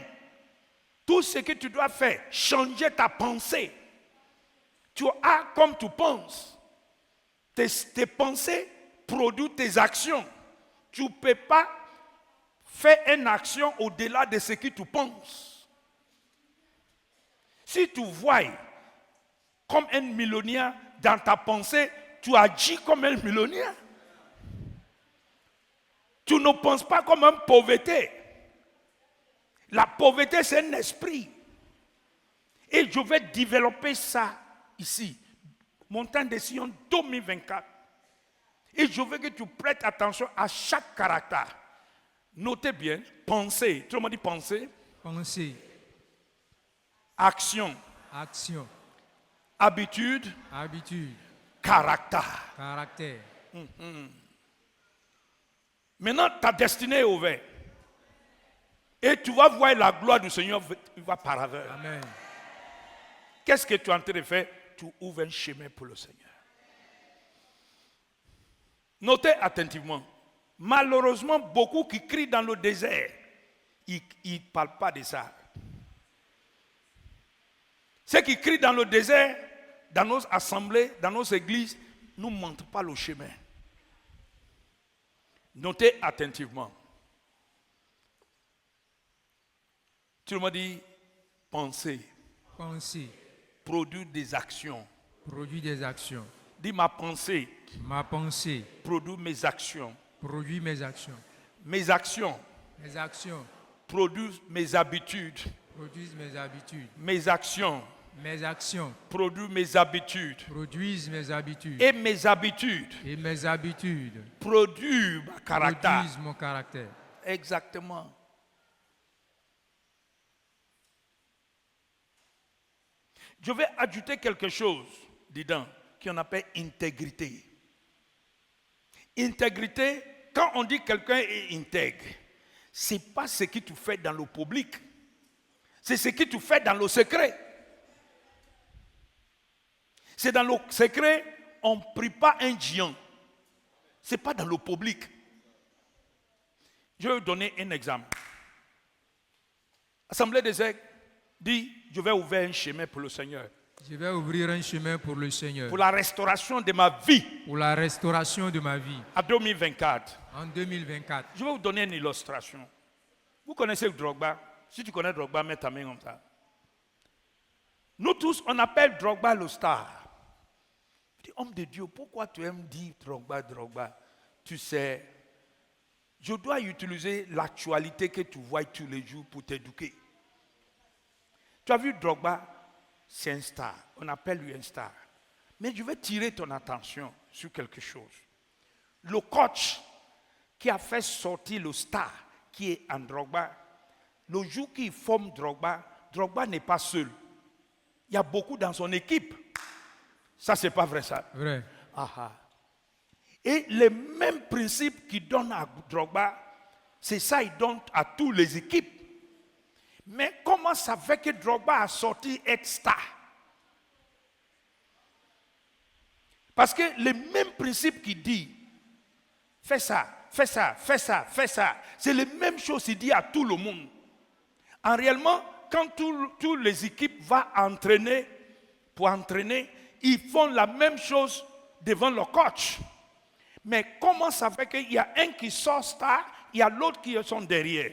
[SPEAKER 1] Tout ce que tu dois faire, changer ta pensée. Tu as comme tu penses. Tes pensées produisent tes actions. Tu ne peux pas faire une action au-delà de ce que tu penses. Si tu vois comme un millionnaire dans ta pensée, tu agis comme un millionnaire. Tu ne penses pas comme une pauvreté. La pauvreté, c'est un esprit. Et je vais développer ça ici. Montant de Sion 2024. Et je veux que tu prêtes attention à chaque caractère. Notez bien, pensée. Tout le monde dit pensée.
[SPEAKER 2] Pensée.
[SPEAKER 1] Action.
[SPEAKER 2] Action.
[SPEAKER 1] Habitude.
[SPEAKER 2] Habitude.
[SPEAKER 1] Caractère.
[SPEAKER 2] Caractère.
[SPEAKER 1] Maintenant, ta destinée est ouverte. Et tu vas voir la gloire du Seigneur va par aveugle.
[SPEAKER 2] Amen.
[SPEAKER 1] Qu'est-ce que tu es en train de faire? Tu ouvres un chemin pour le Seigneur. Notez attentivement. Malheureusement, beaucoup qui crient dans le désert, ils ne parlent pas de ça. Ceux qui crient dans le désert, dans nos assemblées, dans nos églises, ne nous montrent pas le chemin. Notez attentivement. Tout le monde dit penser.
[SPEAKER 2] Penser.
[SPEAKER 1] Produire des actions.
[SPEAKER 2] Produire des actions.
[SPEAKER 1] Dis ma pensée.
[SPEAKER 2] Ma pensée.
[SPEAKER 1] Produire mes actions.
[SPEAKER 2] Produire mes actions.
[SPEAKER 1] Mes actions.
[SPEAKER 2] Mes actions.
[SPEAKER 1] Produisent mes habitudes.
[SPEAKER 2] Produisent mes habitudes.
[SPEAKER 1] Mes actions.
[SPEAKER 2] Mes actions.
[SPEAKER 1] Produisent mes habitudes.
[SPEAKER 2] Produisent mes habitudes.
[SPEAKER 1] Et mes habitudes.
[SPEAKER 2] Et mes habitudes.
[SPEAKER 1] Produisent mon caractère.
[SPEAKER 2] Produisent mon caractère.
[SPEAKER 1] Exactement. Je vais ajouter quelque chose dedans. qu'on appelle intégrité. Intégrité, quand on dit que quelqu'un est intègre, ce n'est pas ce que tu fais dans le public, c'est ce que tu fais dans le secret. C'est dans le secret, on ne prie pas un géant. Ce n'est pas dans le public. Je vais vous donner un exemple. Assemblée des aigles dit, je vais ouvrir un chemin pour le Seigneur.
[SPEAKER 2] Je vais ouvrir un chemin pour le Seigneur.
[SPEAKER 1] Pour la restauration de ma vie.
[SPEAKER 2] Pour la restauration de ma vie.
[SPEAKER 1] En 2024.
[SPEAKER 2] En 2024.
[SPEAKER 1] Je vais vous donner une illustration. Vous connaissez Drogba? Si tu connais Drogba, mets ta main comme ça. Nous tous, on appelle Drogba le star. Je dis, homme de Dieu, pourquoi tu aimes dire Drogba, Drogba? Tu sais, je dois utiliser l'actualité que tu vois tous les jours pour t'éduquer. Tu as vu Drogba, c'est un star. On appelle lui un star. Mais je vais tirer ton attention sur quelque chose. Le coach qui a fait sortir le star, qui est en Drogba, le jour qu'il forme Drogba, Drogba n'est pas seul. Il y a beaucoup dans son équipe. Ça, c'est pas vrai, ça.
[SPEAKER 2] Vrai.
[SPEAKER 1] Aha. Et le même principe qu'il donne à Drogba, c'est ça qu'il donne à toutes les équipes. Mais comment ça fait que Drogba a sorti être star? Parce que le même principe qu'il dit, fais ça, fais ça, fais ça, fais ça, c'est la même chose qu'il dit à tout le monde. En réellement, quand toutes les équipes vont entraîner, pour entraîner, ils font la même chose devant le coach. Mais comment ça fait qu'il y a un qui sort star, il y a l'autre qui sont derrière?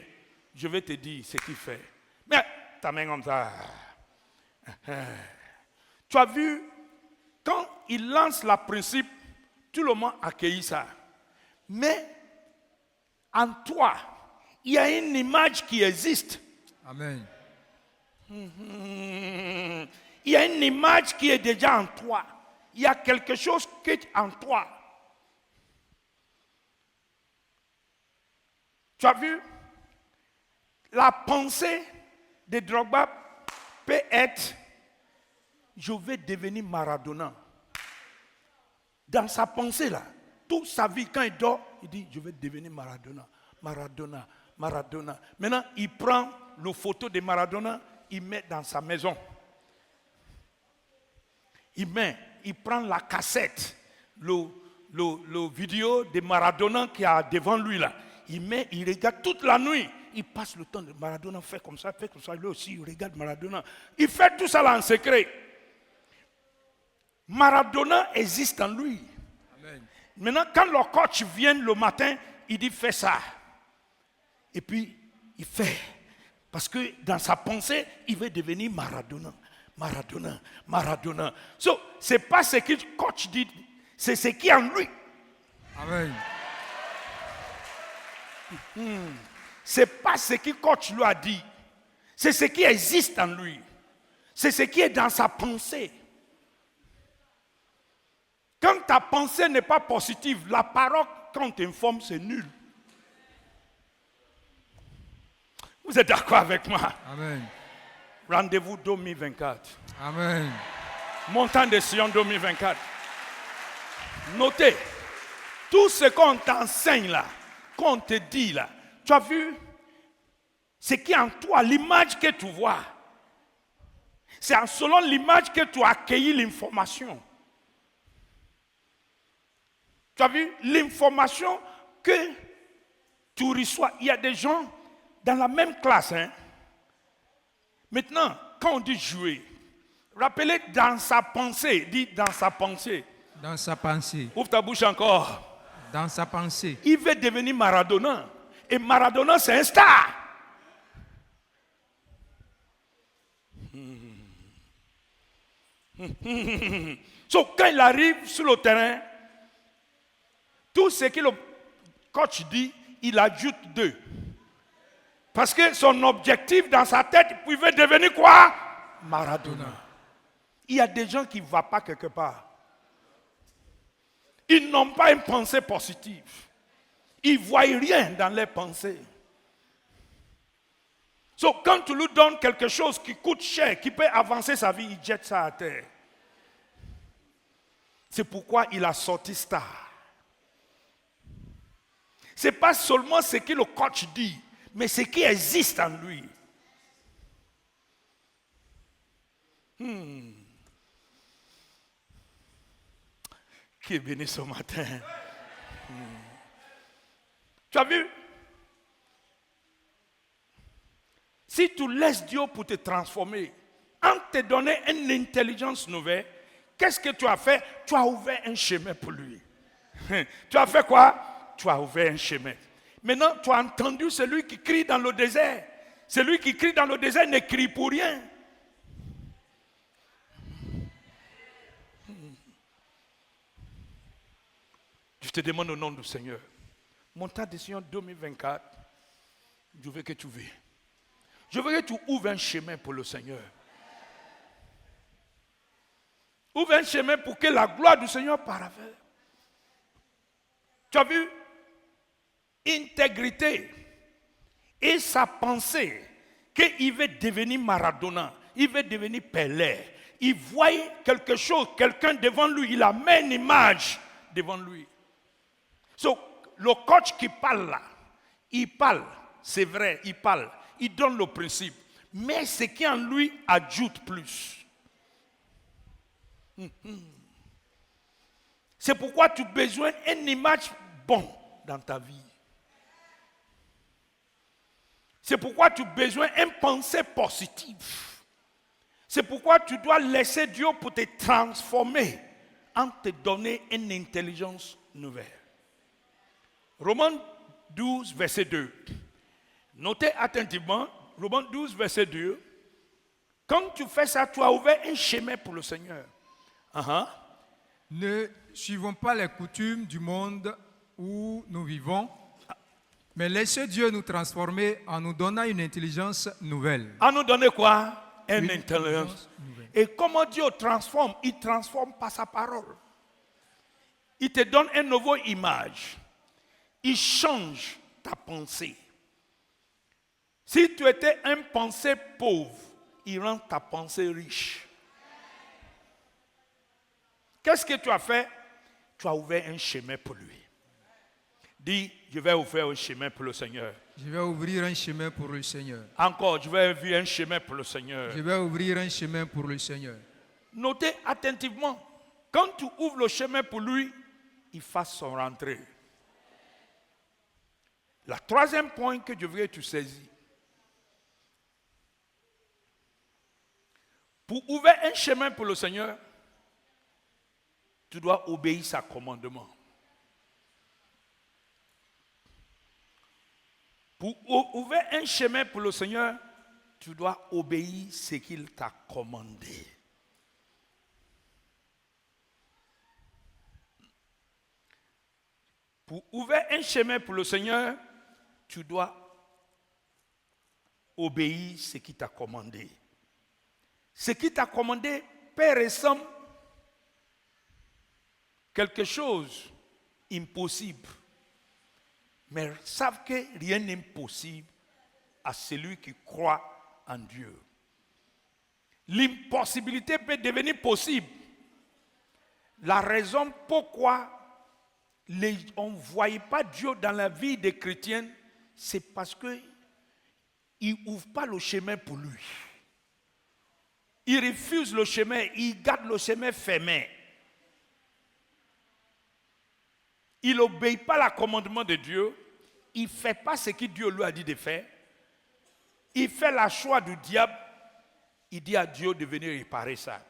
[SPEAKER 1] Je vais te dire ce qu'il fait. Mais ta main comme ça. Tu as vu, quand il lance le principe, tout le monde accueille ça. Mais en toi, il y a une image qui existe.
[SPEAKER 2] Amen.
[SPEAKER 1] Il y a une image qui est déjà en toi. Il y a quelque chose qui est en toi. Tu as vu? La pensée de Drogba peut être, je vais devenir Maradona. Dans sa pensée là, toute sa vie, quand il dort, il dit, je vais devenir Maradona, Maradona, Maradona. Maintenant, il prend le photo de Maradona, il met dans sa maison. Il prend la cassette, le vidéo de Maradona qui a devant lui là. Il regarde toute la nuit. Il passe le temps de Maradona, fait comme ça, lui aussi, il regarde Maradona. Il fait tout ça là en secret. Maradona existe en lui. Amen. Maintenant, quand le coach vient le matin, il dit fais ça. Et puis, il fait. Parce que dans sa pensée, il veut devenir Maradona. Maradona, Maradona. So, ce n'est pas ce que le coach dit, c'est ce qui est en lui.
[SPEAKER 2] Amen.
[SPEAKER 1] Ce n'est pas ce que le coach lui a dit. C'est ce qui existe en lui. C'est ce qui est dans sa pensée. Quand ta pensée n'est pas positive, la parole qu'on t'informe, c'est nul. Vous êtes d'accord avec moi?
[SPEAKER 2] Amen.
[SPEAKER 1] Rendez-vous 2024.
[SPEAKER 2] Amen.
[SPEAKER 1] Montagne de Sion 2024. Notez, tout ce qu'on t'enseigne là, qu'on te dit là, tu as vu, ce qui est en toi, l'image que tu vois, c'est en selon l'image que tu as accueilli l'information. Tu as vu, l'information que tu reçois, il y a des gens dans la même classe. Hein? Maintenant, quand on dit jouer, rappelez dans sa pensée, dit dans sa pensée.
[SPEAKER 2] Dans sa pensée.
[SPEAKER 1] Ouvre ta bouche encore.
[SPEAKER 2] Dans sa pensée.
[SPEAKER 1] Il veut devenir Maradona. Et Maradona, c'est un star. So, quand il arrive sur le terrain, tout ce que le coach dit, il ajoute 2. Parce que son objectif dans sa tête, il veut devenir quoi? Maradona. Il y a des gens qui ne vont pas quelque part. Ils n'ont pas une pensée positive. Ils ne voient rien dans leurs pensées. So, quand tu lui donnes quelque chose qui coûte cher, qui peut avancer sa vie, il jette ça à terre. C'est pourquoi il a sorti Star. Ce n'est pas seulement ce que le coach dit, mais ce qui existe en lui. Qui est béni ce matin? Tu as vu? Si tu laisses Dieu pour te transformer, en te donnant une intelligence nouvelle, qu'est-ce que tu as fait? Tu as ouvert un chemin pour lui. Tu as fait quoi? Tu as ouvert un chemin. Maintenant, tu as entendu celui qui crie dans le désert. Celui qui crie dans le désert ne crie pour rien. Je te demande au nom du Seigneur, mon temps de Seigneur 2024, je veux que tu viennes. Je veux que tu ouvres un chemin pour le Seigneur. Ouvre un chemin pour que la gloire du Seigneur paravèle. Tu as vu? Intégrité et sa pensée qu'il veut devenir Maradona, il veut devenir Pelé. Il voit quelque chose, quelqu'un devant lui, il a mis une image devant lui. Le coach qui parle là, il parle, c'est vrai, il parle, il donne le principe, mais ce qui en lui ajoute plus. C'est pourquoi tu as besoin d'une image bonne dans ta vie. C'est pourquoi tu as besoin d'une pensée positive. C'est pourquoi tu dois laisser Dieu pour te transformer en te donner une intelligence nouvelle. Romains 12, verset 2. Notez attentivement, Romains 12, verset 2. Quand tu fais ça, tu as ouvert un chemin pour le Seigneur.
[SPEAKER 2] Ne suivons pas les coutumes du monde où nous vivons, mais laissez Dieu nous transformer en nous donnant une intelligence nouvelle.
[SPEAKER 1] En nous donner quoi? Une intelligence nouvelle. Et comment Dieu transforme? Il transforme par sa parole. Il te donne une nouvelle image. Il change ta pensée. Si tu étais un pensée pauvre, il rend ta pensée riche. Qu'est-ce que tu as fait? Tu as ouvert un chemin pour lui. Dis, je vais ouvrir un chemin pour le Seigneur.
[SPEAKER 2] Je vais ouvrir un chemin pour le Seigneur.
[SPEAKER 1] Encore, je vais ouvrir un chemin pour le Seigneur.
[SPEAKER 2] Je vais ouvrir un chemin pour le Seigneur.
[SPEAKER 1] Notez attentivement, quand tu ouvres le chemin pour lui, il fasse son rentrée. Le troisième point que je voudrais que tu saisis. Pour ouvrir un chemin pour le Seigneur, tu dois obéir à ses commandements. Pour ouvrir un chemin pour le Seigneur, tu dois obéir à ce qu'il t'a commandé. Pour ouvrir un chemin pour le Seigneur, tu dois obéir à ce qu'il t'a commandé. Ce qu'il t'a commandé peut ressembler quelque chose d'impossible. Mais savent que rien n'est impossible à celui qui croit en Dieu. L'impossibilité peut devenir possible. La raison pourquoi on ne voyait pas Dieu dans la vie des chrétiens, c'est parce qu'il n'ouvre pas le chemin pour lui. Il refuse le chemin, il garde le chemin fermé. Il n'obéit pas au commandement de Dieu. Il ne fait pas ce que Dieu lui a dit de faire. Il fait la choix du diable. Il dit à Dieu de venir réparer ça.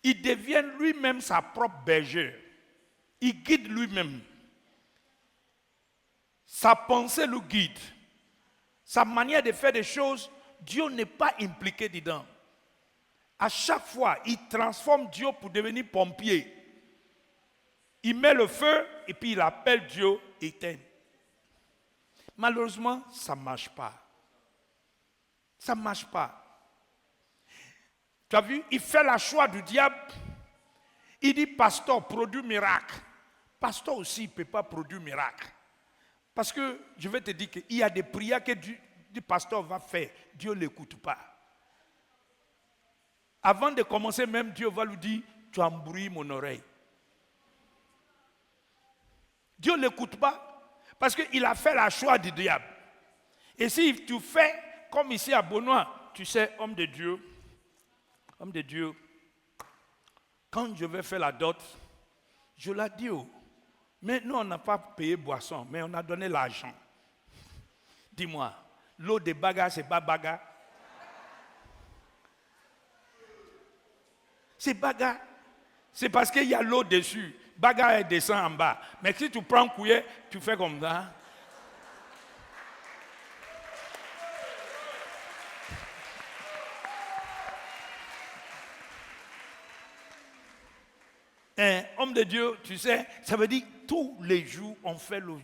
[SPEAKER 1] Il devient lui-même sa propre berger. Il guide lui-même. Sa pensée le guide. Sa manière de faire des choses, Dieu n'est pas impliqué dedans. À chaque fois, il transforme Dieu pour devenir pompier. Il met le feu et puis il appelle Dieu éteint. Malheureusement, ça ne marche pas. Ça ne marche pas. Tu as vu, il fait la choix du diable. Il dit, pasteur, produis miracle. Pasteur aussi, il ne peut pas produire miracle. Parce que je vais te dire qu'il y a des prières que le pasteur va faire. Dieu ne l'écoute pas. Avant de commencer, même Dieu va lui dire, tu embrouilles mon oreille. Dieu ne l'écoute pas parce qu'il a fait la choix du diable. Et si tu fais comme ici à Benoît, tu sais, homme de Dieu, quand je vais faire la dot, je l'ai dit, mais nous on n'a pas payé boisson, mais on a donné l'argent. Dis-moi, l'eau de baga, c'est pas baga? C'est baga. C'est parce qu'il y a l'eau dessus. Baga, elle descend en bas. Mais si tu prends couillet, tu fais comme ça. Un homme de Dieu, tu sais, ça veut dire que tous les jours, on fait le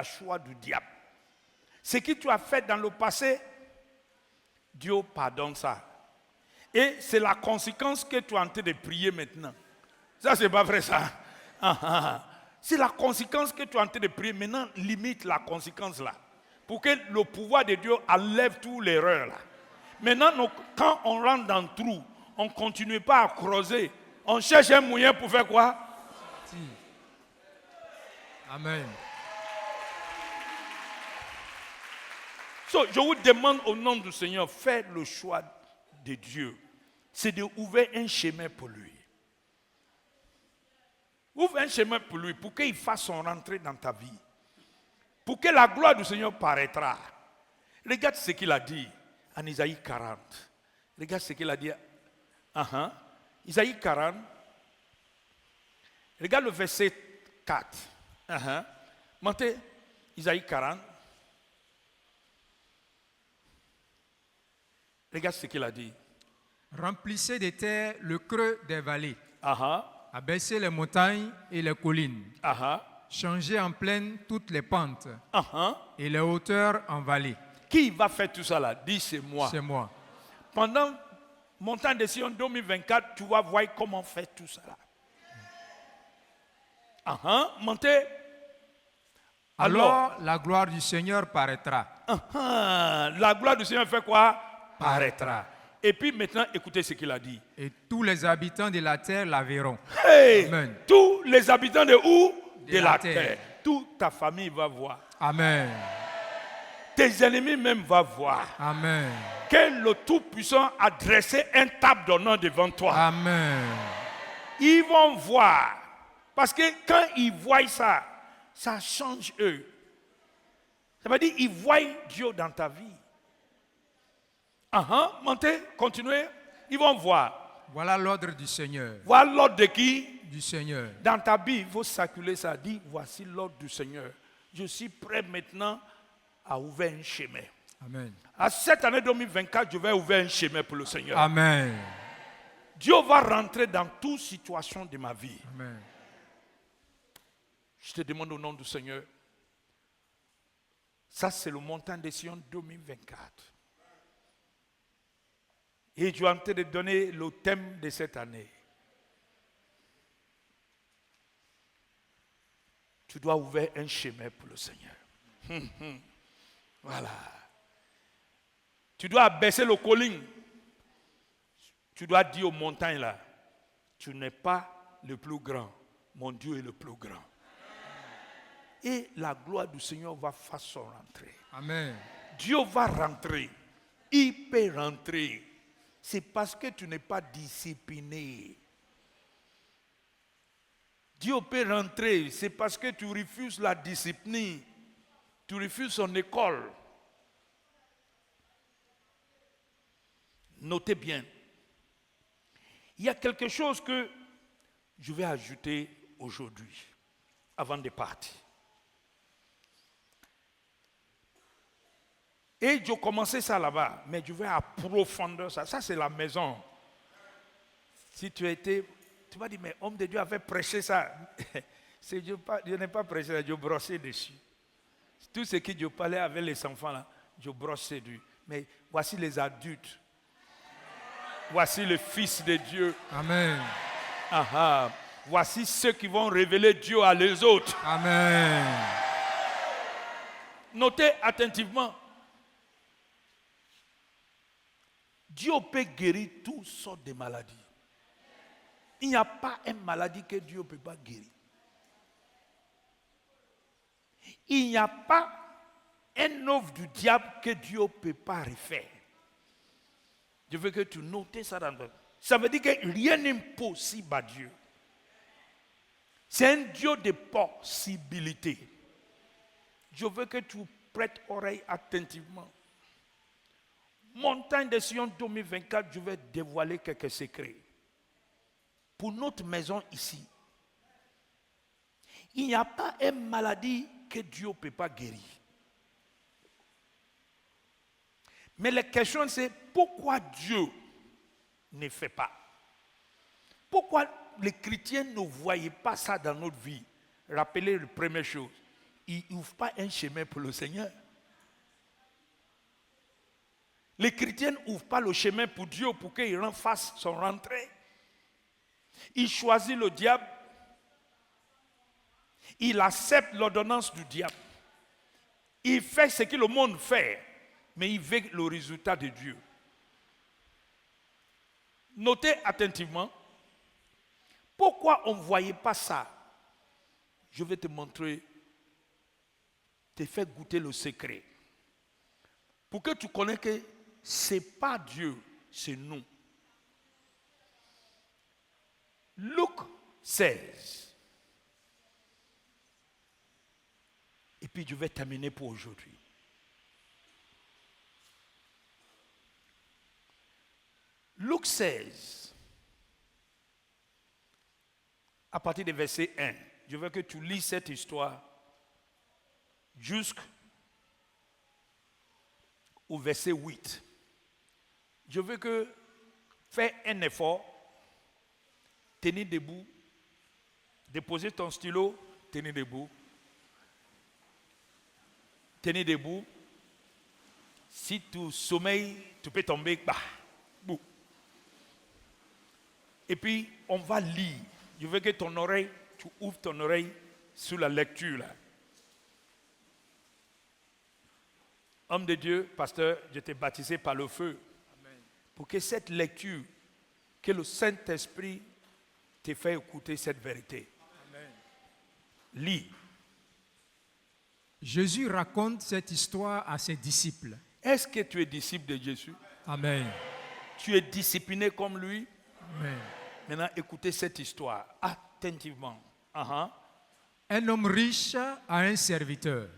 [SPEAKER 1] choix du diable. Ce que tu as fait dans le passé, Dieu pardonne ça. Et c'est la conséquence que tu es en train de prier maintenant. Ça, c'est pas vrai ça. C'est la conséquence que tu es en train de prier. Maintenant, limite la conséquence là. Pour que le pouvoir de Dieu enlève toute l'erreur là. Maintenant, quand on rentre dans le trou, on ne continue pas à creuser. On cherche un moyen pour faire quoi?
[SPEAKER 2] Amen.
[SPEAKER 1] So, je vous demande au nom du Seigneur, faites le choix de Dieu. C'est d'ouvrir un chemin pour lui. Ouvre un chemin pour lui, pour qu'il fasse son rentrée dans ta vie. Pour que la gloire du Seigneur paraîtra. Regarde ce qu'il a dit en Isaïe 40. Regarde ce qu'il a dit. Isaïe 40. Regarde le verset 4. Montez Isaïe 40. Regarde ce qu'il a dit.
[SPEAKER 2] Remplissez de terre le creux des vallées. Abaissez les montagnes et les collines. Changez en plaine toutes les pentes. Et les hauteurs en vallée.
[SPEAKER 1] Qui va faire tout ça là? Dis, c'est moi.
[SPEAKER 2] C'est moi.
[SPEAKER 1] Pendant Montagne de Sion 2024, tu vas voir comment faire tout ça là. Montez.
[SPEAKER 2] Alors, la gloire du Seigneur paraîtra.
[SPEAKER 1] La gloire du Seigneur fait quoi? Paraîtra. Et puis maintenant, écoutez ce qu'il a dit.
[SPEAKER 2] Et tous les habitants de la terre la verront.
[SPEAKER 1] Hey,
[SPEAKER 2] Amen.
[SPEAKER 1] Tous les habitants de où? De la terre. Toute ta famille va voir.
[SPEAKER 2] Amen.
[SPEAKER 1] Tes ennemis même vont voir.
[SPEAKER 2] Amen.
[SPEAKER 1] Que le Tout-Puissant a dressé un table d'honneur devant toi.
[SPEAKER 2] Amen.
[SPEAKER 1] Ils vont voir. Parce que quand ils voient ça, ça change eux. Ça veut dire qu'ils voient Dieu dans ta vie. Montez, continuez. Ils vont voir.
[SPEAKER 2] Voilà l'ordre du Seigneur.
[SPEAKER 1] Voilà l'ordre de qui?
[SPEAKER 2] Du Seigneur.
[SPEAKER 1] Dans ta Bible, il faut circuler ça. Dit, voici l'ordre du Seigneur. Je suis prêt maintenant à ouvrir un chemin.
[SPEAKER 2] Amen.
[SPEAKER 1] À cette année 2024, je vais ouvrir un chemin pour le Seigneur.
[SPEAKER 2] Amen.
[SPEAKER 1] Dieu va rentrer dans toute situation de ma vie.
[SPEAKER 2] Amen.
[SPEAKER 1] Je te demande au nom du Seigneur. Ça, c'est le montant de Sion 2024. Et je suis en train de donner le thème de cette année. Tu dois ouvrir un chemin pour le Seigneur. Voilà. Tu dois baisser le colline. Tu dois dire aux montagnes là, tu n'es pas le plus grand. Mon Dieu est le plus grand. Et la gloire du Seigneur va faire son rentrée.
[SPEAKER 2] Amen.
[SPEAKER 1] Dieu va rentrer. Il peut rentrer. C'est parce que tu n'es pas discipliné. Dieu peut rentrer. C'est parce que tu refuses la discipline. Tu refuses son école. Notez bien. Il y a quelque chose que je vais ajouter aujourd'hui, avant de partir. Et je commençais ça là-bas, mais je vais approfondir ça. Ça, c'est la maison. Si tu étais, tu vas dire, mais homme de Dieu avait prêché ça. Je n'ai pas prêché ça, je brossais dessus. Tout ce que je parlais avec les enfants là, je brossais dessus. Mais voici les adultes. Voici le Fils de Dieu.
[SPEAKER 2] Amen.
[SPEAKER 1] Voici ceux qui vont révéler Dieu à les autres.
[SPEAKER 2] Amen.
[SPEAKER 1] Notez attentivement. Dieu peut guérir toutes sortes de maladies. Il n'y a pas une maladie que Dieu ne peut pas guérir. Il n'y a pas un œuvre du diable que Dieu ne peut pas refaire. Je veux que tu notes ça dans le... Ça veut dire que rien n'est impossible à Dieu. C'est un Dieu de possibilités. Je veux que tu prêtes oreille attentivement. Montagne de Sion 2024, je vais dévoiler quelques secrets. Pour notre maison ici, il n'y a pas une maladie que Dieu ne peut pas guérir. Mais la question c'est pourquoi Dieu ne fait pas? Pourquoi les chrétiens ne voyaient pas ça dans notre vie? Rappelez la première chose, ils n'ouvrent pas un chemin pour le Seigneur. Les chrétiens n'ouvrent pas le chemin pour Dieu pour qu'il fasse son rentrée. Il choisit le diable. Il accepte l'ordonnance du diable. Il fait ce que le monde fait, mais il veut le résultat de Dieu. Notez attentivement. Pourquoi on ne voyait pas ça? Je vais te montrer, te faire goûter le secret. Pour que tu connaisses que ce n'est pas Dieu, c'est nous. Luc 16. Et puis je vais terminer pour aujourd'hui. Luc 16. À partir du verset 1. Je veux que tu lis cette histoire jusqu'au verset 8. Je veux que fais un effort, tenir debout, déposer ton stylo, tenir debout. Tenez debout. Si tu sommeilles, tu peux tomber. Bah, bouh. Et puis, on va lire. Je veux que ton oreille, tu ouvres ton oreille sous la lecture. Là. Homme de Dieu, pasteur, je t'ai baptisé par le feu. Amen. Pour que cette lecture, que le Saint-Esprit te fait écouter cette vérité. Amen. Lis.
[SPEAKER 2] Jésus raconte cette histoire à ses disciples.
[SPEAKER 1] Est-ce que tu es disciple de Jésus?
[SPEAKER 2] Amen.
[SPEAKER 1] Tu es discipliné comme lui?
[SPEAKER 2] Amen.
[SPEAKER 1] Maintenant, écoutez cette histoire attentivement.
[SPEAKER 2] Un homme riche a un serviteur,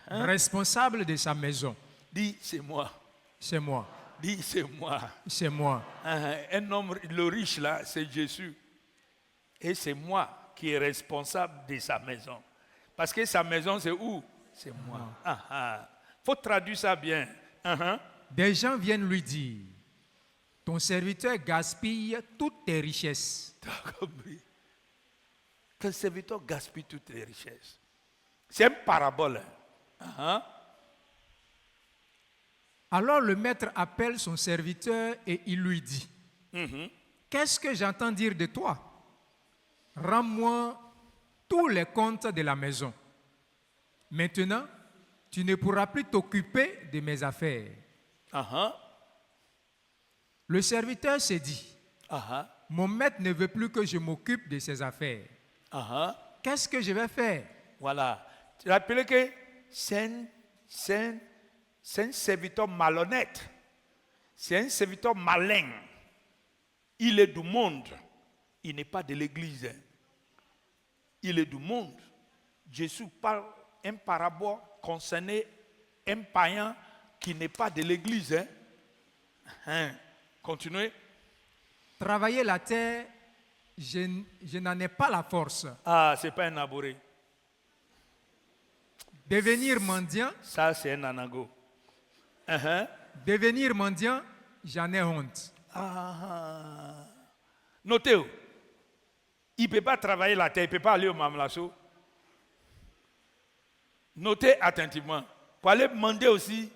[SPEAKER 2] responsable de sa maison.
[SPEAKER 1] Dis, c'est moi.
[SPEAKER 2] C'est moi.
[SPEAKER 1] Dis, c'est moi.
[SPEAKER 2] C'est moi.
[SPEAKER 1] Un homme, le riche là, c'est Jésus. Et c'est moi qui est responsable de sa maison. Parce que sa maison, c'est où? C'est moi. Faut traduire ça bien.
[SPEAKER 2] Des gens viennent lui dire, ton serviteur gaspille toutes tes richesses.
[SPEAKER 1] Tu as compris? Ton serviteur gaspille toutes tes richesses. C'est une parabole.
[SPEAKER 2] Alors le maître appelle son serviteur et il lui dit, qu'est-ce que j'entends dire de toi? Rends-moi tous les comptes de la maison. Maintenant, tu ne pourras plus t'occuper de mes affaires. Le serviteur s'est dit, mon maître ne veut plus que je m'occupe de ses affaires. Qu'est-ce que je vais faire?
[SPEAKER 1] Voilà. Tu rappelles que c'est un serviteur malhonnête. C'est un serviteur malin. Il est du monde. Il n'est pas de l'église. Il est du monde. Jésus parle un parabole concernant un païen qui n'est pas de l'église. Continuez.
[SPEAKER 2] Travailler la terre, je n'en ai pas la force.
[SPEAKER 1] Ah, c'est pas un abouré.
[SPEAKER 2] Devenir mendiant.
[SPEAKER 1] Ça, c'est un anago.
[SPEAKER 2] Devenir mendiant, j'en ai honte.
[SPEAKER 1] Notez, il ne peut pas travailler la terre, il ne peut pas aller au Mamlasso. Notez attentivement. Pour aller demander aussi,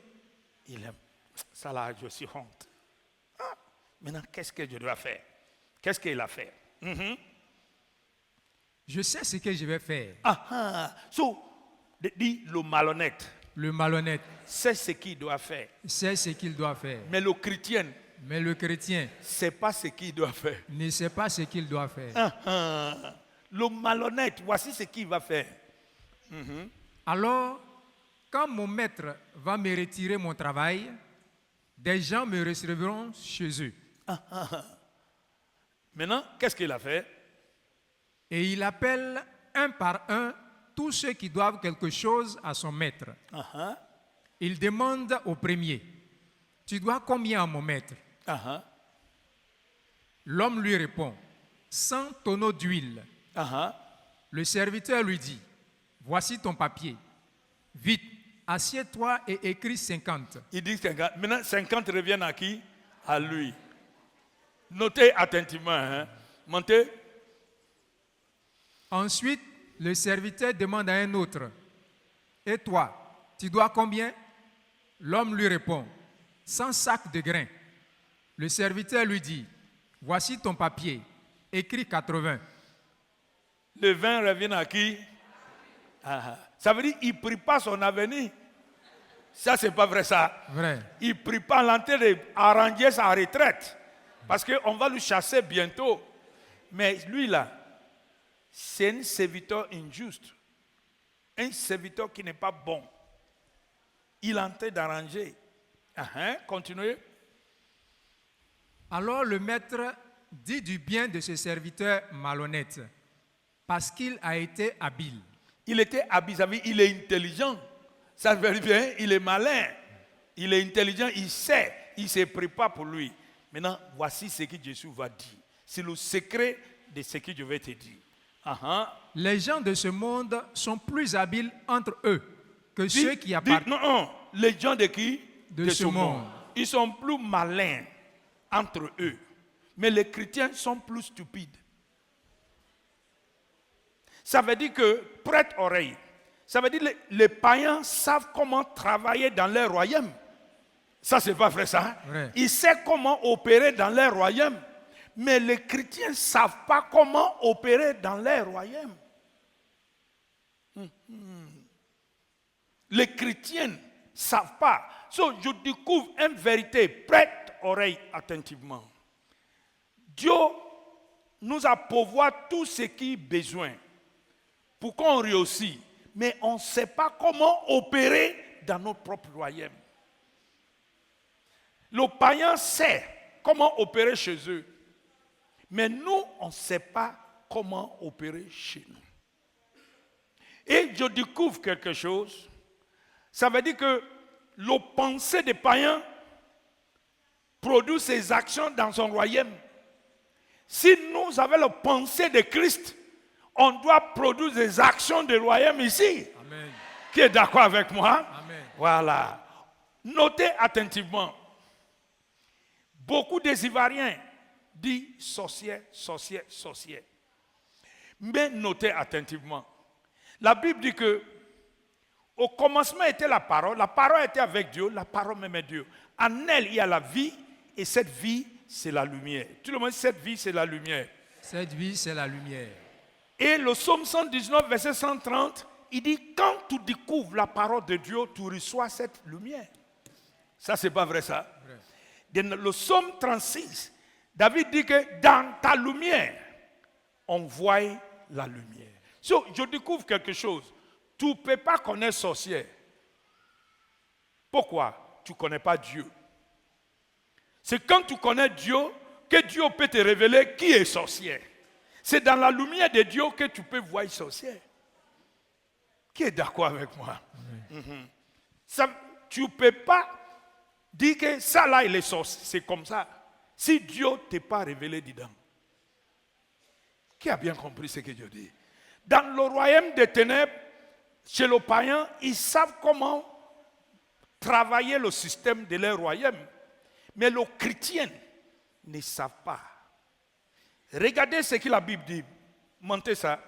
[SPEAKER 1] il aime. Ça là, je suis honte. Maintenant, qu'est-ce que je dois faire? Qu'est-ce qu'il a fait?
[SPEAKER 2] Je sais ce que je vais faire.
[SPEAKER 1] Dit le malhonnête.
[SPEAKER 2] Le malhonnête.
[SPEAKER 1] C'est ce qu'il doit faire.
[SPEAKER 2] C'est ce qu'il doit faire.
[SPEAKER 1] Mais le chrétien.
[SPEAKER 2] Mais le chrétien.
[SPEAKER 1] C'est pas ce qu'il doit faire.
[SPEAKER 2] Ne sait pas ce qu'il doit faire.
[SPEAKER 1] Le malhonnête, voici ce qu'il va faire.
[SPEAKER 2] Alors, quand mon maître va me retirer mon travail, des gens me recevront chez eux.
[SPEAKER 1] Maintenant, qu'est-ce qu'il a fait?
[SPEAKER 2] Et il appelle un par un tous ceux qui doivent quelque chose à son maître. Il demande au premier, « Tu dois combien à mon maître ?» L'homme lui répond, « 100 tonneaux d'huile. » Le serviteur lui dit, « Voici ton papier. Vite, assieds-toi et écris 50. »
[SPEAKER 1] Il dit 50. Maintenant, 50 reviennent à qui? À lui. Notez attentivement. Hein? Montez.
[SPEAKER 2] Ensuite, le serviteur demande à un autre, « Et toi, tu dois combien ?» L'homme lui répond, « 100 sacs de grains. » Le serviteur lui dit, « Voici ton papier, écris 80. »
[SPEAKER 1] Le 20 revient à qui? Ça veut dire qu'il ne prie pas son avenir. Ça, c'est pas vrai ça.
[SPEAKER 2] Vrai.
[SPEAKER 1] Il ne prie pas l'entrée d'arranger sa retraite. Parce qu'on va le chasser bientôt. Mais lui là, c'est un serviteur injuste. Un serviteur qui n'est pas bon. Il est en train d'arranger. Continuez.
[SPEAKER 2] Alors le maître dit du bien de ce serviteur malhonnête, parce qu'il a été habile.
[SPEAKER 1] Il était habile, ça veut dire il est intelligent. Ça veut dire bien, il est malin. Il est intelligent, il sait, il se prépare pour lui. Maintenant, voici ce que Jésus va dire. C'est le secret de ce que je vais te dire.
[SPEAKER 2] Les gens de ce monde sont plus habiles entre eux que ceux qui appartiennent.
[SPEAKER 1] Non, les gens de qui?
[SPEAKER 2] De ce monde.
[SPEAKER 1] Ils sont plus malins entre eux. Mais les chrétiens sont plus stupides. Ça veut dire que, prête oreille, ça veut dire que les païens savent comment travailler dans leur royaume. Ça, c'est pas vrai ça.
[SPEAKER 2] Vrai.
[SPEAKER 1] Ils savent comment opérer dans leur royaume. Mais les chrétiens ne savent pas comment opérer dans leur royaume. Les chrétiens ne savent pas. So, je découvre une vérité. Prête oreille attentivement. Dieu nous a pourvoir tout ce qui est besoin pour qu'on réussisse. Mais on ne sait pas comment opérer dans notre propre royaume. Le païen sait comment opérer chez eux. Mais nous, on ne sait pas comment opérer chez nous. Et je découvre quelque chose. Ça veut dire que le pensée des païens produit ses actions dans son royaume. Si nous avons la pensée de Christ, on doit produire des actions de royaume ici.
[SPEAKER 2] Amen.
[SPEAKER 1] Qui est d'accord avec moi?
[SPEAKER 2] Amen.
[SPEAKER 1] Voilà. Notez attentivement. Beaucoup des Ivoiriens disent sorcière, sorcière, sorcière. Mais notez attentivement. La Bible dit que au commencement était la parole était avec Dieu, la parole même est Dieu. En elle, il y a la vie, et cette vie, c'est la lumière. Tout le monde, cette vie, c'est la lumière.
[SPEAKER 2] Cette vie, c'est la lumière.
[SPEAKER 1] Et le psaume 119, verset 130, il dit, quand tu découvres la parole de Dieu, tu reçois cette lumière. Ça, c'est pas vrai ça?
[SPEAKER 2] Vrai.
[SPEAKER 1] Dans le psaume 36, David dit que dans ta lumière, on voit la lumière. So, je découvre quelque chose. Tu ne peux pas connaître sorcière. Pourquoi? Tu ne connais pas Dieu. C'est quand tu connais Dieu que Dieu peut te révéler qui est sorcière. C'est dans la lumière de Dieu que tu peux voir sorcière. Qui est d'accord avec moi? Ça, tu ne peux pas dire que ça là, il est sorcier. C'est comme ça. Si Dieu ne t'a pas révélé dedans. Qui a bien compris ce que je dis? Dans le royaume des ténèbres, chez les païens, ils savent comment travailler le système de leur royaume. Mais les chrétiens ne savent pas. Regardez ce que la Bible dit. Montez ça.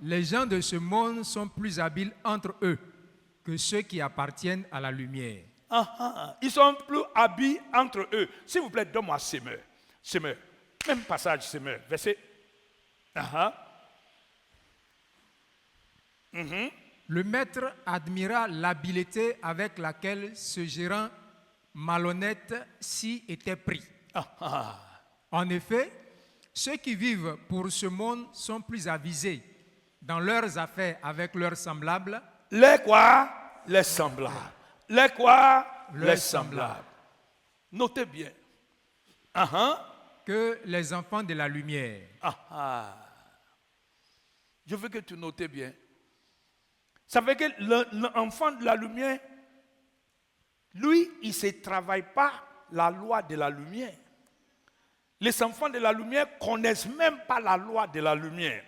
[SPEAKER 2] Les gens de ce monde sont plus habiles entre eux que ceux qui appartiennent à la lumière.
[SPEAKER 1] Ils sont plus habiles entre eux. S'il vous plaît, donne-moi Semeur. Semeur. Même passage, Semeur. Verset.
[SPEAKER 2] Le maître admira l'habileté avec laquelle ce gérant malhonnête s'y était pris. En effet, ceux qui vivent pour ce monde sont plus avisés dans leurs affaires avec leurs semblables.
[SPEAKER 1] Les quoi? Les semblables. Les quoi? Les semblables. Notez bien.
[SPEAKER 2] Que les enfants de la lumière.
[SPEAKER 1] Je veux que tu notes bien. Ça veut dire que l'enfant de la lumière, lui, il ne se travaille pas la loi de la lumière. Les enfants de la lumière ne connaissent même pas la loi de la lumière.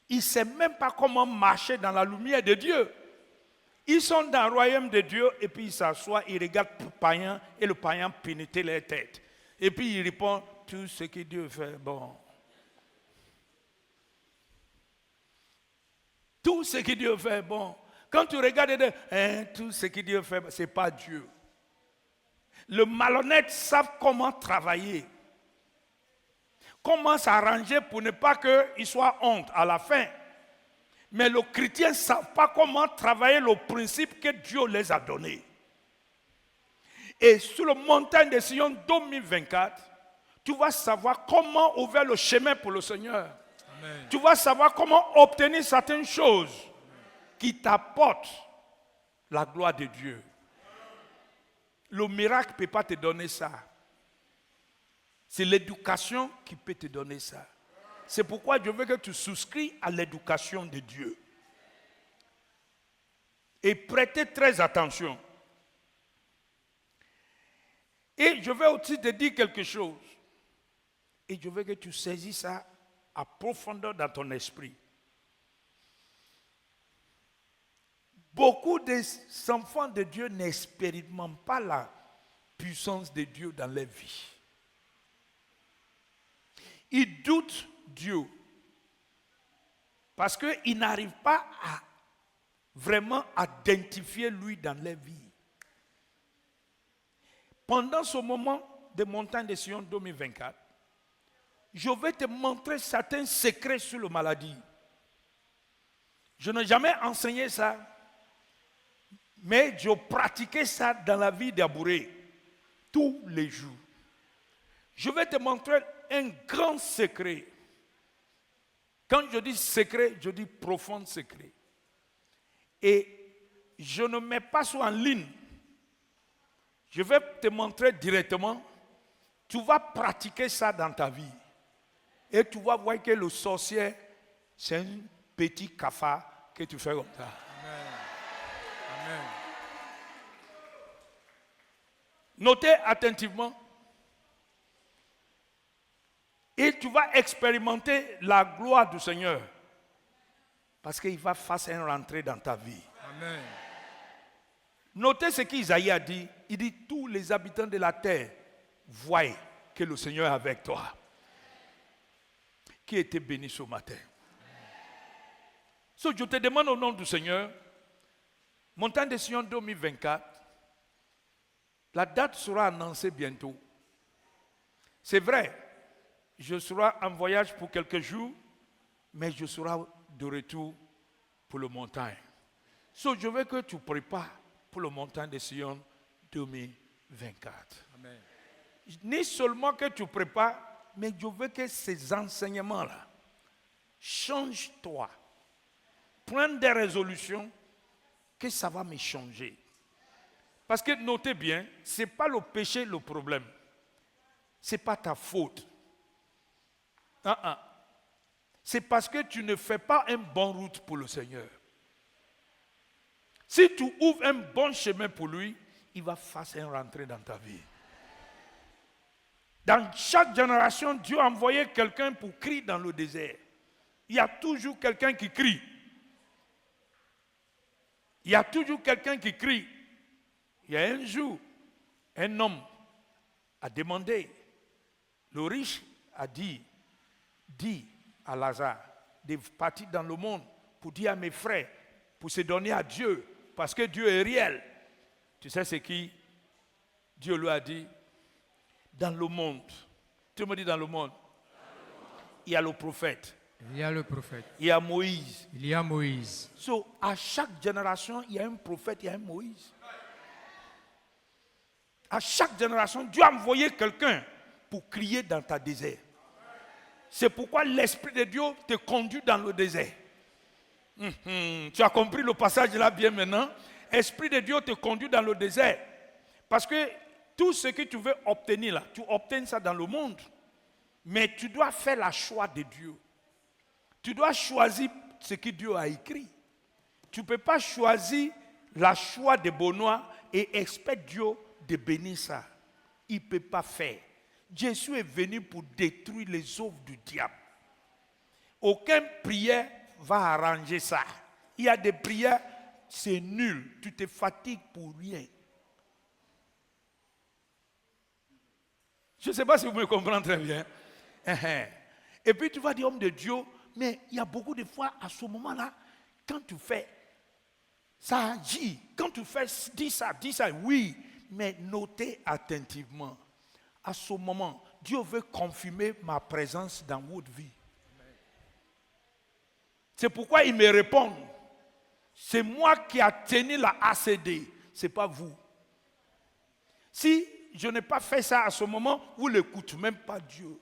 [SPEAKER 1] Ils ne savent même pas comment marcher dans la lumière de Dieu. Ils sont dans le royaume de Dieu et puis ils s'assoient, ils regardent le païen et le païen pénètre leur tête. Et puis ils répondent, tout ce que Dieu fait, bon. Tout ce que Dieu fait, bon. Quand tu regardes, tout ce que Dieu fait, ce n'est pas Dieu. Les malhonnêtes savent comment travailler. Comment s'arranger pour ne pas qu'ils soient honte à la fin. Mais les chrétiens ne savent pas comment travailler le principe que Dieu les a donné. Et sur le montagne de Sion 2024, tu vas savoir comment ouvrir le chemin pour le Seigneur. Amen. Tu vas savoir comment obtenir certaines choses qui t'apportent la gloire de Dieu. Le miracle ne peut pas te donner ça. C'est l'éducation qui peut te donner ça. C'est pourquoi je veux que tu souscris à l'éducation de Dieu. Et prêtez très attention. Et je vais aussi te dire quelque chose. Et je veux que tu saisisses ça à profondeur dans ton esprit. Beaucoup d'enfants de Dieu n'expérimentent pas la puissance de Dieu dans leur vie. Ils doutent Dieu parce qu'ils n'arrivent pas à vraiment identifier lui dans leur vie. Pendant ce moment de montagne de Sion 2024, je vais te montrer certains secrets sur la maladie. Je n'ai jamais enseigné ça, mais je pratiquais ça dans la vie d'Abouré tous les jours. Je vais te montrer un grand secret. Quand je dis secret, je dis profond secret. Et je ne mets pas ça en ligne. Je vais te montrer directement. Tu vas pratiquer ça dans ta vie. Et tu vas voir que le sorcier, c'est un petit cafard que tu fais comme ça.
[SPEAKER 2] Amen. Amen.
[SPEAKER 1] Notez attentivement. Et tu vas expérimenter la gloire du Seigneur. Parce qu'il va faire une rentrée dans ta vie.
[SPEAKER 2] Amen.
[SPEAKER 1] Notez ce qu'Isaïe a dit. Il dit, tous les habitants de la terre voient que le Seigneur est avec toi. Qui était béni ce matin. So, je te demande au nom du Seigneur, montagne de Sion 2024, la date sera annoncée bientôt. C'est vrai. Je serai en voyage pour quelques jours, mais je serai de retour pour le montagne. So, je veux que tu prépares pour le montagne de Sion 2024.
[SPEAKER 2] Amen.
[SPEAKER 1] Ni seulement que tu prépares, mais je veux que ces enseignements-là changent toi. Prends des résolutions que ça va me changer. Parce que notez bien, ce n'est pas le péché le problème. Ce n'est pas ta faute. C'est parce que tu ne fais pas une bonne route pour le Seigneur. Si tu ouvres un bon chemin pour lui, il va faire une rentrée dans ta vie. Dans chaque génération, Dieu a envoyé quelqu'un pour crier dans le désert. Il y a toujours quelqu'un qui crie. Il y a toujours quelqu'un qui crie. Il y a un jour, un homme a demandé, le riche a dit à Lazare de partir dans le monde pour dire à mes frères, pour se donner à Dieu, parce que Dieu est réel. Tu sais ce qui Dieu lui a dit? Dans le monde. Tu me dis dans le monde. Il y a le prophète.
[SPEAKER 2] Il y a le prophète.
[SPEAKER 1] Il y a Moïse.
[SPEAKER 2] Il y a Moïse.
[SPEAKER 1] So, à chaque génération, il y a un prophète, il y a un Moïse. À chaque génération, Dieu a envoyé quelqu'un pour crier dans ta désert. C'est pourquoi l'Esprit de Dieu te conduit dans le désert. Tu as compris le passage là bien maintenant? Esprit de Dieu te conduit dans le désert. Parce que tout ce que tu veux obtenir là, tu obtiens ça dans le monde. Mais tu dois faire le choix de Dieu. Tu dois choisir ce que Dieu a écrit. Tu ne peux pas choisir la choix de Benoît et espérer Dieu de bénir ça. Il ne peut pas faire. Jésus est venu pour détruire les œuvres du diable. Aucune prière va arranger ça. Il y a des prières, c'est nul. Tu te fatigues pour rien. Je ne sais pas si vous me comprenez très bien. Et puis tu vas dire, homme de Dieu, mais il y a beaucoup de fois, à ce moment-là, quand tu fais, ça agit. Quand tu fais, dis ça, oui, mais notez attentivement. À ce moment, Dieu veut confirmer ma présence dans votre vie. C'est pourquoi il me répond. C'est moi qui ai tenu la ACD, ce n'est pas vous. Si je n'ai pas fait ça à ce moment, vous n'écoutez même pas Dieu.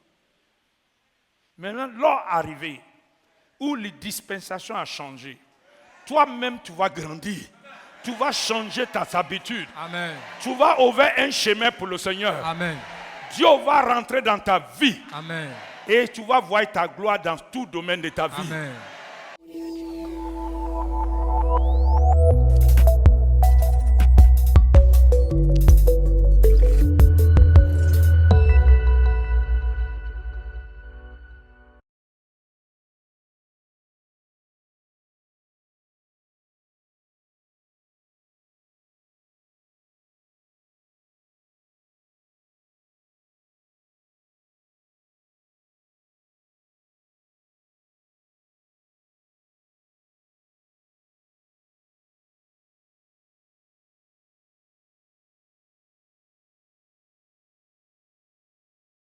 [SPEAKER 1] Maintenant, l'heure arrivée où les dispensations ont changé, toi-même tu vas grandir. Tu vas changer ta habitude.
[SPEAKER 2] Amen.
[SPEAKER 1] Tu vas ouvrir un chemin pour le Seigneur.
[SPEAKER 2] Amen.
[SPEAKER 1] Dieu va rentrer dans ta vie.
[SPEAKER 2] Amen.
[SPEAKER 1] Et tu vas voir ta gloire dans tout domaine de ta vie.
[SPEAKER 2] Amen.